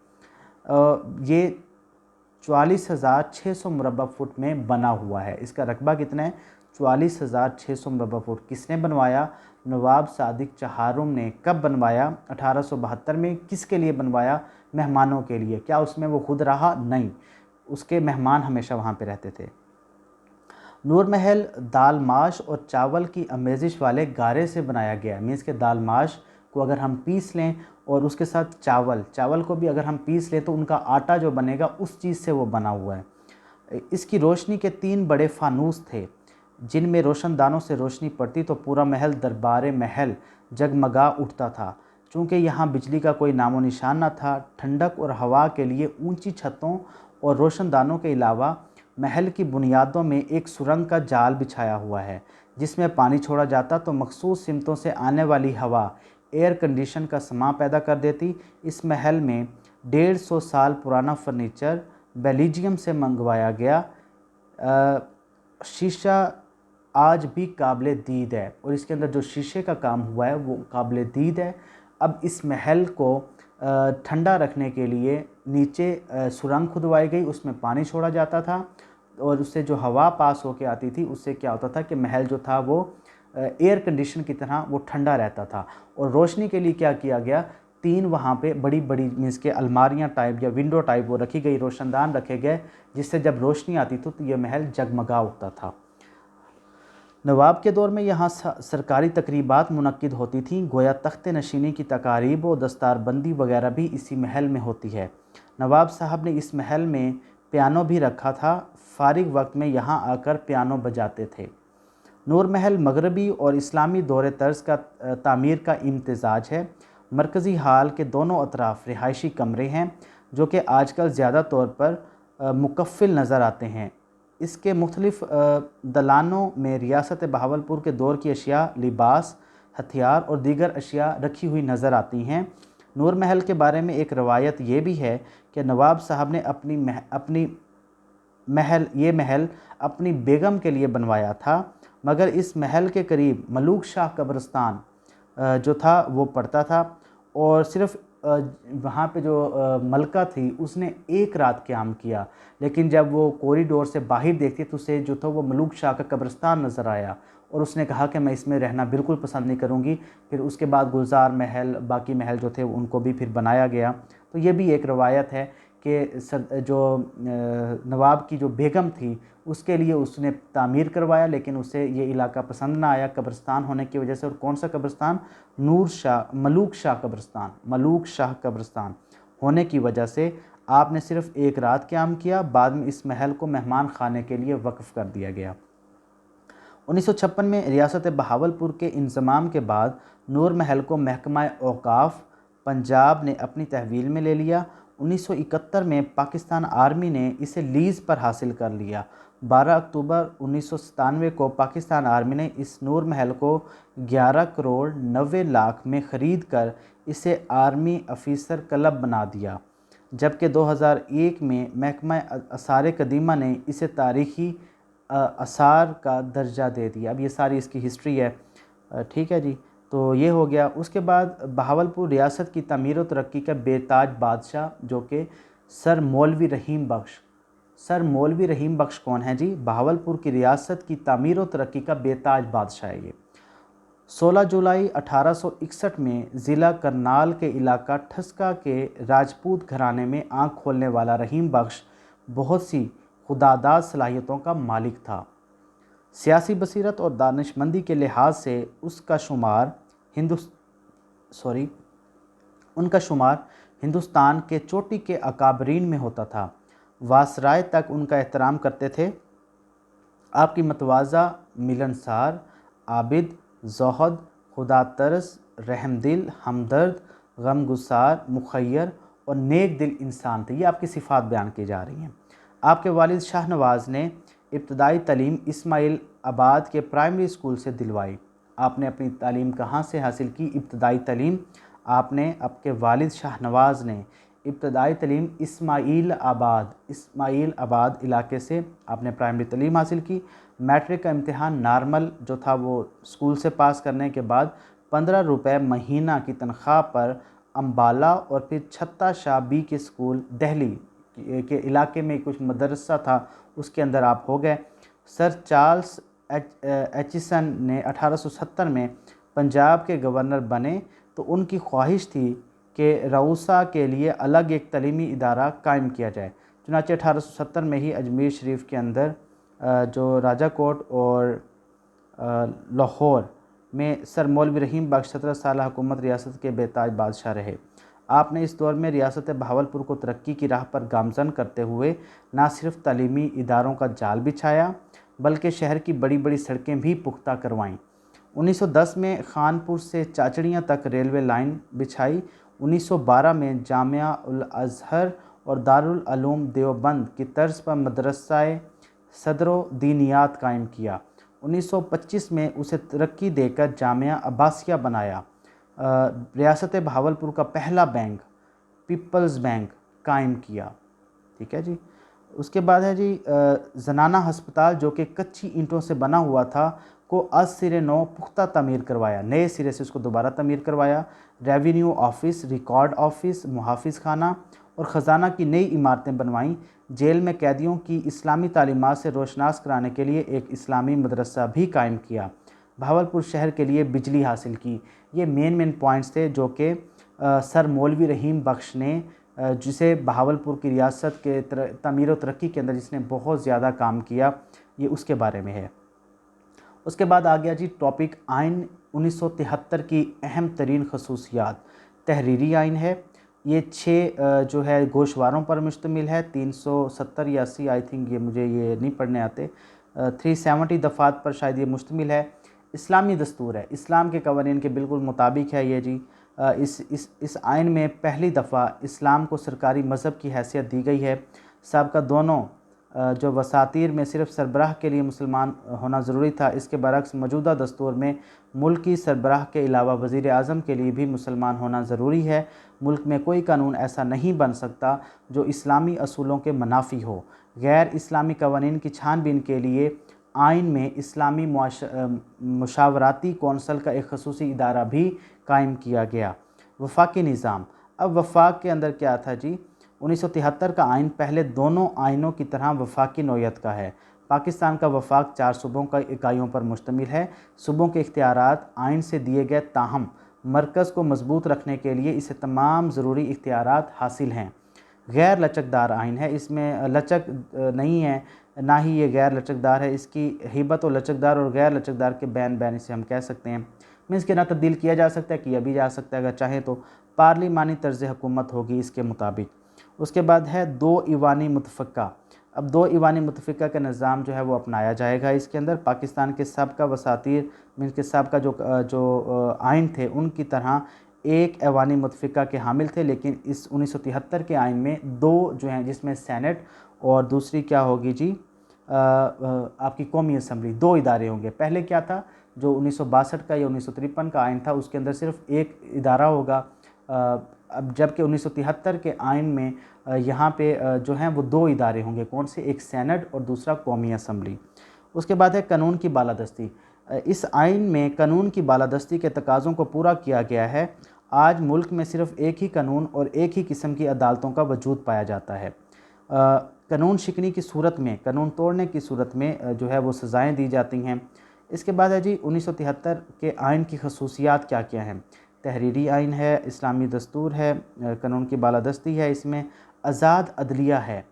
ये 44,600 मुरबा फुट में बना हुआ है। इसका रकबा कितना है? 44,600 मुरबा फुट। किसने बनवाया? नवाब सादिक चहारुम ने। कब बनवाया? 1872 में। किसके लिए बनवाया? मेहमानों के लिए। क्या उसमें वो खुद रहा? नहीं, उसके मेहमान हमेशा वहाँ पे रहते थे। नूर महल दाल माश और चावल की आमेज़िश वाले गारे से बनाया गया है। मीन्स के दाल माश को अगर हम पीस लें और उसके साथ चावल को भी अगर हम पीस लें तो उनका आटा जो बनेगा उस चीज़ से वो बना हुआ है। इसकी रोशनी के 3 बड़े फानूस थे जिनमें रोशनदानों से रोशनी पड़ती तो पूरा महल दरबार महल जगमगा उठता था। चूँकि यहाँ बिजली का कोई नामो निशान न था, ठंडक और हवा के लिए ऊंची छतों और रोशनदानों के अलावा महल की बुनियादों में एक सुरंग का जाल बिछाया हुआ है जिसमें पानी छोड़ा जाता तो मखसूस सिमतों से आने वाली हवा एयर कंडीशन का समा पैदा कर देती। इस महल में 150 साल पुराना फर्नीचर बेल्जियम से मंगवाया गया शीशा आज भी काबिल दीद है, और इसके अंदर जो शीशे का काम हुआ है वो काबिल दीद है। अब इस महल को ठंडा रखने के लिए नीचे सुरंग खुदवाई गई, उसमें पानी छोड़ा जाता था और उससे जो हवा पास होके आती थी उससे क्या होता था कि महल जो था वो एयर कंडीशन की तरह वो ठंडा रहता था। और रोशनी के लिए क्या किया गया? 3 वहाँ पे बड़ी बड़ी मीन्स के अलमारियाँ टाइप या विंडो टाइप वो रखी गई, रोशनदान रखे गए जिससे जब रोशनी आती थी तो ये महल जगमगा उठता था। नवाब के दौर में यहाँ सरकारी तकरीबात मुनक्किद होती थीं, गोया तख्त नशीनी की तकारीब और दस्तारबंदी वगैरह भी इसी महल में होती है। नवाब साहब ने इस महल में पियानो भी रखा था, फारिग वक्त में यहाँ आकर पियानो बजाते थे। नूर महल मगरबी और इस्लामी दौरे तर्ज का तामीर का इम्तजाज है। मरकज़ी हाल के दोनों अतराफ़ रिहायशी कमरे हैं जो कि आजकल ज़्यादा तौर पर मुकफ़्फ़िल नज़र आते हैं। इसके मुख्तलिफ़ दलानों में रियासत बहावलपुर के दौर की अशिया, लिबास, हथियार और दीगर अशिया रखी हुई नज़र आती हैं। नूर महल के बारे में एक रवायत ये भी है कि नवाब साहब ने अपनी महल अपनी बेगम के लिए बनवाया था, मगर इस महल के करीब मलूक शाह कब्रिस्तान जो था वो पड़ता था और सिर्फ वहाँ पे जो मलका थी उसने एक रात क़याम किया, लेकिन जब वो कॉरिडोर से बाहर देखती तो उसे जो था वो मलूक शाह का कब्रिस्तान नज़र आया और उसने कहा कि मैं इसमें रहना बिल्कुल पसंद नहीं करूँगी। फिर उसके बाद गुलजार महल, बाकी महल जो थे उनको भी फिर बनाया गया। तो ये भी एक रवायत है कि जो नवाब की जो बेगम थी उसके लिए उसने तामीर करवाया, लेकिन उसे ये इलाका पसंद ना आया कब्रिस्तान होने की वजह से। और कौन सा कब्रिस्तान? मलूक शाह कब्रिस्तान होने की वजह से आपने सिर्फ एक रात क़याम किया। बाद में इस महल को मेहमान खाने के लिए वक्फ़ कर दिया गया। 1956 में रियासत बहावलपुर के इंज़माम के बाद नूर महल को महकमा औक़ाफ़ पंजाब ने अपनी तहवील में ले लिया। 1971 में पाकिस्तान आर्मी ने इसे लीज़ पर हासिल कर लिया। 12 अक्टूबर 1997 को पाकिस्तान आर्मी ने इस नूर महल को 11 करोड़ 90 लाख में ख़रीद कर इसे आर्मी ऑफिसर क्लब बना दिया, जबकि 2001 में महकमा आसार कदीमा ने इसे तारीख़ी आसार का दर्जा दे दिया। अब ये सारी इसकी हिस्ट्री है, ठीक है जी। तो ये हो गया। उसके बाद बहावलपुर रियासत की तमीर व तरक्की का बेताज बादशाह जो कि सर मौलवी रहीम बख्श कौन है जी? बहावलपुर की रियासत की तमीर व तरक्की का बेताज बादशाह है ये। 16 जुलाई 1861 में ज़िला करनाल के इलाका ठस्का के राजपूत घराने में आँख खोलने वाला रहीम बख्श बहुत सी खुदादाद सलाहियतों का मालिक था। सियासी बसीरत और दानिशमंदी के लिहाज से उनका शुमार हिंदुस्तान के चोटी के अकाबरीन में होता था। वासराय तक उनका एहतराम करते थे। आपकी मतवाज़ा, मिलनसार, आबिद, ज़ुहद, खुदा तरस, रहमदिल, हमदर्द, गमगुसार, मुखय्यर और नेक दिल इंसान थे। ये आपकी सिफ़ात बयान की जा रही हैं। आपके वालिद शाहनवाज़ ने इब्तदाई तालीम इस्माइल आबाद के प्राइमरी स्कूल से दिलवाई। आपने अपनी तालीम कहाँ से हासिल की? इब्तदाई तालीम आपने आपके वालिद शाहनवाज़ ने इब्तदाई तालीम इस्माइल आबाद इलाके से आपने प्राइमरी तालीम हासिल की। मैट्रिक का इम्तिहान नॉर्मल जो था वो स्कूल से पास करने के बाद 15 रुपये महीना की तनख्वाह पर अम्बाला और फिर छत्ता शाह बी के स्कूल दिल्ली के इलाके में कुछ मदरसा था उसके अंदर आप हो गए। सर चार्ल्स एचिसन ने 1870 में पंजाब के गवर्नर बने तो उनकी ख्वाहिश थी कि रऊसा के लिए अलग एक तलीमी इदारा कायम किया जाए। चुनांचे 1870 में ही अजमेर शरीफ के अंदर जो राजाकोट और लाहौर में सर मौलवी रहीम बख्श 17 साल हुकूमत रियासत के बेताज बादशाह रहे। आपने इस दौर में रियासत बहावलपुर को तरक्की की राह पर गामज़न करते हुए ना सिर्फ तालीमी इदारों का जाल बिछाया बल्कि शहर की बड़ी बड़ी सड़कें भी पुख्ता करवाईं। 1910 में खानपुर से चाचड़ियाँ तक रेलवे लाइन बिछाई। 1912 में जामिया उल अज़हर और दारुल उलूम देवबंद की तर्ज पर मदरसाए सदरो दीनियात कायम किया। 1925 में उसे तरक्की देकर जामिया अब्बासिया बनाया। रियासत बहावलपुर का पहला बैंक पीपल्स बैंक कायम किया। ठीक है जी। उसके बाद है जी जनाना हस्पताल जो कि कच्ची ईंटों से बना हुआ था को आज सिरे नौ पुख्ता तमीर करवाया, नए सिरे से उसको दोबारा तमीर करवाया। रेवेन्यू ऑफिस, रिकॉर्ड ऑफिस, मुहाफिज खाना और ख़जाना की नई इमारतें बनवाईं। जेल में कैदियों की इस्लामी तालीमात से रोशनास कराने के लिए एक इस्लामी मदरसा भी कायम किया। बहावलपुर शहर के लिए बिजली हासिल की। ये मेन पॉइंट्स थे जो कि सर मौलवी रहीम बख्श ने जिसे बहावलपुर की रियासत के तमीर व तरक्की के अंदर जिसने बहुत ज़्यादा काम किया, ये उसके बारे में है। उसके बाद आ गया जी टॉपिक आइन 1973 की अहम तरीन खसूसियात। तहरीरी आइन है। ये 6 जो है गोशवारों पर मुश्तमिल है। 370 या 80 आई थिंक, ये मुझे ये नहीं पढ़ने आते। 370 दफ़ात पर शायद ये मुश्तमिल है। इस्लामी दस्तूर है, इस्लाम के कवानीन के बिल्कुल मुताबिक है ये जी। इस आइन में पहली दफ़ा इस्लाम को सरकारी मज़हब की हैसियत दी गई है। सबका दोनों जो वसातीर में सिर्फ सरबराह के लिए मुसलमान होना ज़रूरी था, इसके बरक्स मौजूदा दस्तूर में मुल्क की सरबराह के अलावा वज़ीर आज़म के लिए भी मुसलमान होना ज़रूरी है। मुल्क में कोई कानून ऐसा नहीं बन सकता जो इस्लामी असूलों के मुनाफी हो। गैर इस्लामी कवानीन की छानबीन के लिए आइन में इस्लामी मुशावराती कौंसल का एक खसूसी इदारा भी कायम किया गया। वफाकी निज़ाम। अब वफाक के अंदर क्या था जी? 1973 का आइन पहले दोनों आइनों की तरह वफाकी नौयत का है। पाकिस्तान का वफाक 4 सूबों का इकाइयों पर मुश्तमिल है। सूबों के इख्तियारात आइन से दिए गए, ताहम मरकज़ को मजबूत रखने के लिए इसे तमाम ज़रूरी इख्तियारात हासिल हैं। गैर लचकदार आइन है, इसमें लचक नहीं है, ना ही ये गैर लचकदार है। इसकी हिबत और लचकदार और गैर लचकदार के बैन इसे हम कह सकते हैं। मीन्स के ना तब्दील किया जा सकता है, किया भी जा सकता है, अगर चाहे तो पार्लिमानी तर्ज हुकूमत होगी इसके मुताबिक। उसके बाद है 2 ईवानी मुतफ़क्का। अब 2 ईवानी मुतफ़क्का का निज़ाम जो है वो अपनाया जाएगा इसके अंदर। पाकिस्तान के सबका वसातीर मीन्स के सबका जो आइन थे उनकी तरह एक ऐवानी मुतफ़क्का के हामिल थे, लेकिन इस 1973 के आइन में 2 जो हैं, जिसमें सेनेट और दूसरी क्या होगी जी, आपकी कौमी असम्बली, 2 इदारे होंगे। पहले क्या था, जो 1962 का या 1953 का आइन था उसके अंदर सिर्फ एक इदारा होगा। अब जबकि 1973 के आइन में यहाँ पे जो हैं वो 2 इदारे होंगे। कौन से? एक सेनेट और दूसरा कौमी असम्बली। उसके बाद है कानून की बालादस्ती। इस आइन में कानून की बालादस्ती के तकाज़ों को पूरा किया गया है। आज मुल्क में सिर्फ एक ही कानून और एक ही किस्म की अदालतों का वजूद पाया जाता है। कानून शिकनी की सूरत में, कानून तोड़ने की सूरत में जो है वो सज़ाएँ दी जाती हैं। इसके बाद है जी 1973 के आइन की खसूसियात क्या क्या हैं। तहरीरी आइन है, इस्लामी दस्तूर है, कानून की बालादस्ती है, इसमें आज़ाद अदलिया है।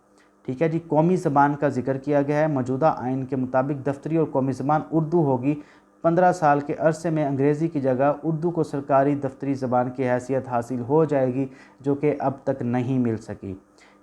ठीक है जी। कौमी ज़बान का जिक्र किया गया है। मौजूदा आइन के मुताबिक दफ्तरी और कौमी ज़बान उर्दू होगी। 15 साल के अरसे में अंग्रेज़ी की जगह उर्दू को सरकारी दफ्तरी ज़बान की हैसियत हासिल हो जाएगी, जो कि अब तक नहीं मिल सकी।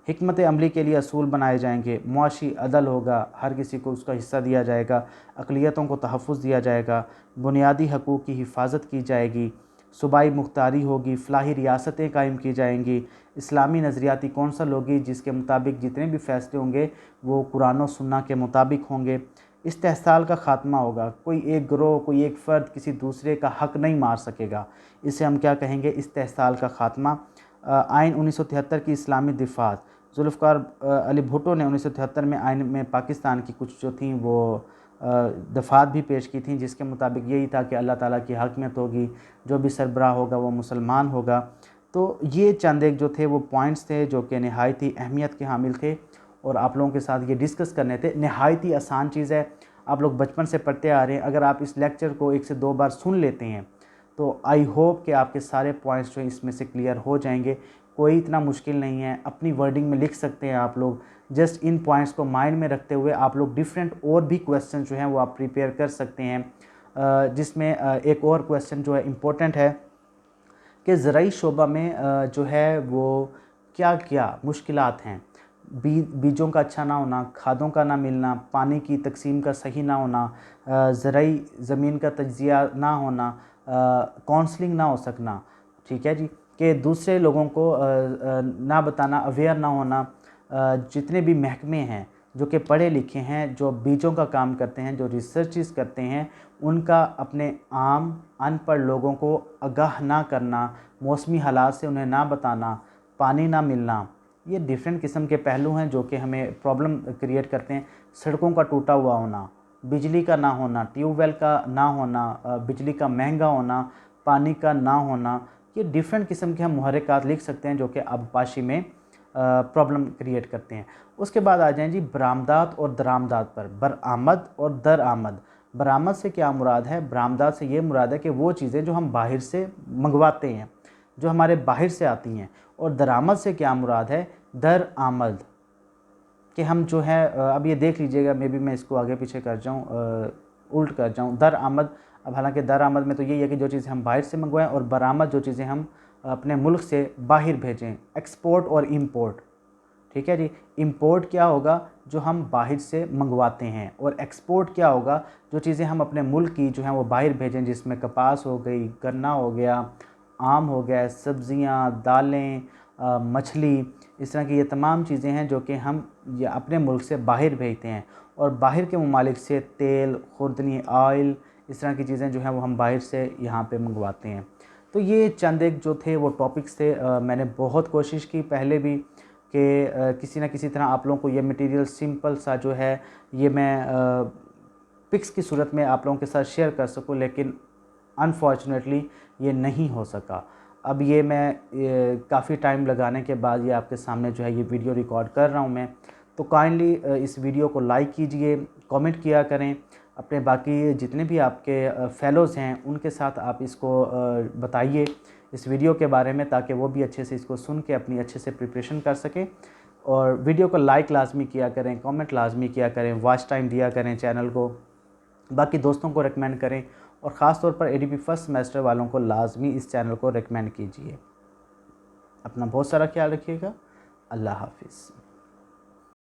हिकमत अमली के लिए असूल बनाए जाएंगे। मुआशी अदल होगा, हर किसी को उसका हिस्सा दिया जाएगा। अक़लियतों को तहफ़्फ़ुज़ दिया जाएगा। बुनियादी हकूक़ की हिफाजत की जाएगी। सूबाई मुख्तारी होगी। फ़लाही रियासतें कायम की जाएंगी। इस्लामी नज़रियाती कौंसल होगी, जिसके मुताबिक जितने भी फ़ैसले होंगे वो कुरान और सुन्ना के मुताबिक होंगे। इस्तेहसाल का ख़ात्मा होगा। कोई एक गिरोह, कोई एक फ़र्द किसी दूसरे का हक़ नहीं मार सकेगा। इसे हम क्या कहेंगे? इस्तेहसाल का ख़ात्मा। आइन 1973 की इस्लामी दिफ़ात। ज़ुल्फ़िकार अली भुट्टो ने 1973 में आइन में पाकिस्तान की कुछ जो थी वो दफ़ात भी पेश की थी, जिसके मुताबिक यही था कि अल्लाह ताला की हकमियत होगी, जो भी सरबराह होगा वो मुसलमान होगा। तो ये चंद एक जो थे वो पॉइंट्स थे जो कि नहायत ही अहमियत के हामिल थे और आप लोगों के साथ ये डिस्कस करने थे। नहायत ही आसान चीज़ है, आप लोग बचपन से पढ़ते आ रहे हैं। अगर आप इस लेक्चर को 1 से 2 बार सुन लेते हैं तो आई होप कि आपके सारे पॉइंट्स जो इसमें से क्लियर हो जाएंगे। कोई इतना मुश्किल नहीं है, अपनी वर्डिंग में लिख सकते हैं आप लोग। जस्ट इन पॉइंट्स को माइंड में रखते हुए आप लोग डिफरेंट और भी क्वेश्चन जो हैं वो आप प्रिपेयर कर सकते हैं। जिसमें एक और क्वेश्चन जो है इम्पोर्टेंट है कि ज़राई शोबा में जो है वो क्या क्या मुश्किलात हैं। बीजों का अच्छा ना होना, खादों का ना मिलना, पानी की तकसीम का सही ना होना, ज़राई ज़मीन का तज्ज़िया ना होना, काउंसलिंग ना हो सकना, ठीक है जी, कि दूसरे लोगों को ना बताना, अवेयर ना होना। जितने भी महकमे हैं जो कि पढ़े लिखे हैं, जो बीजों का काम करते हैं, जो रिसर्चेस करते हैं, उनका अपने आम अनपढ़ लोगों को आगाह ना करना, मौसमी हालात से उन्हें ना बताना, पानी ना मिलना, ये डिफरेंट किस्म के पहलू हैं जो कि हमें प्रॉब्लम क्रिएट करते हैं। सड़कों का टूटा हुआ होना, बिजली का ना होना, ट्यूबवेल का ना होना, बिजली का महंगा होना, पानी का ना होना, ये डिफरेंट किस्म के हम मुहर्रिकात लिख सकते हैं जो कि आबपाशी में प्रॉब्लम क्रिएट करते हैं। उसके बाद आ जाएं जी बरामदात और दरामदात पर। बरामद और दरामद। बरामद से क्या मुराद है? बरामदात से ये मुराद है कि वो चीज़ें जो हम बाहर से मंगवाते हैं, जो हमारे बाहर से आती हैं। और दरामद से क्या मुराद है? दरामद, कि हम जो है अब ये देख लीजिएगा, मे बी मैं इसको आगे पीछे कर जाऊँ, उल्ट कर जाऊँ। दरामद, अब हालांकि दरामद में तो यही है कि जो चीज़ें हम बाहर से मंगवाएं, और बरामद जो चीज़ें हम अपने मुल्क से बाहर भेजें, एक्सपोर्ट और इंपोर्ट। ठीक है जी। इंपोर्ट क्या होगा, जो हम बाहर से मंगवाते हैं, और एक्सपोर्ट क्या होगा, जो चीज़ें हम अपने मुल्क की जो हैं वो बाहर भेजें, जिसमें कपास हो गई, गन्ना हो गया, आम हो गया, सब्ज़ियाँ, दालें, मछली, इस तरह की ये तमाम चीज़ें हैं जो कि हम ये अपने मुल्क से बाहर भेजते हैं। और बाहर के ममालिक से तेल, खुर्दनी, ऑयल, इस तरह की चीज़ें जो हैं वो हम बाहर से यहाँ पे मंगवाते हैं। तो ये चंद एक जो थे वो टॉपिक्स थे। मैंने बहुत कोशिश की पहले भी कि किसी न किसी तरह आप लोगों को ये मटेरियल सिंपल सा जो है ये मैं पिक्स की सूरत में आप लोगों के साथ शेयर कर सकूं, लेकिन अनफॉर्चुनेटली ये नहीं हो सका। अब ये मैं काफ़ी टाइम लगाने के बाद ये आपके सामने जो है ये वीडियो रिकॉर्ड कर रहा हूँ मैं। तो काइंडली इस वीडियो को लाइक कीजिए, कमेंट किया करें, अपने बाकी जितने भी आपके फेलोज़ हैं उनके साथ आप इसको बताइए इस वीडियो के बारे में, ताकि वो भी अच्छे से इसको सुन के अपनी अच्छे से प्रिपरेशन कर सकें। और वीडियो को लाइक लाजमी किया करें, कमेंट लाजमी किया करें, वॉच टाइम दिया करें चैनल को, बाकी दोस्तों को रेकमेंड करें, और ख़ास तौर पर एडीपी फर्स्ट सेमेस्टर वालों को लाजमी इस चैनल को रेकमेंड कीजिए। अपना बहुत सारा ख्याल रखिएगा। अल्लाह हाफिज़।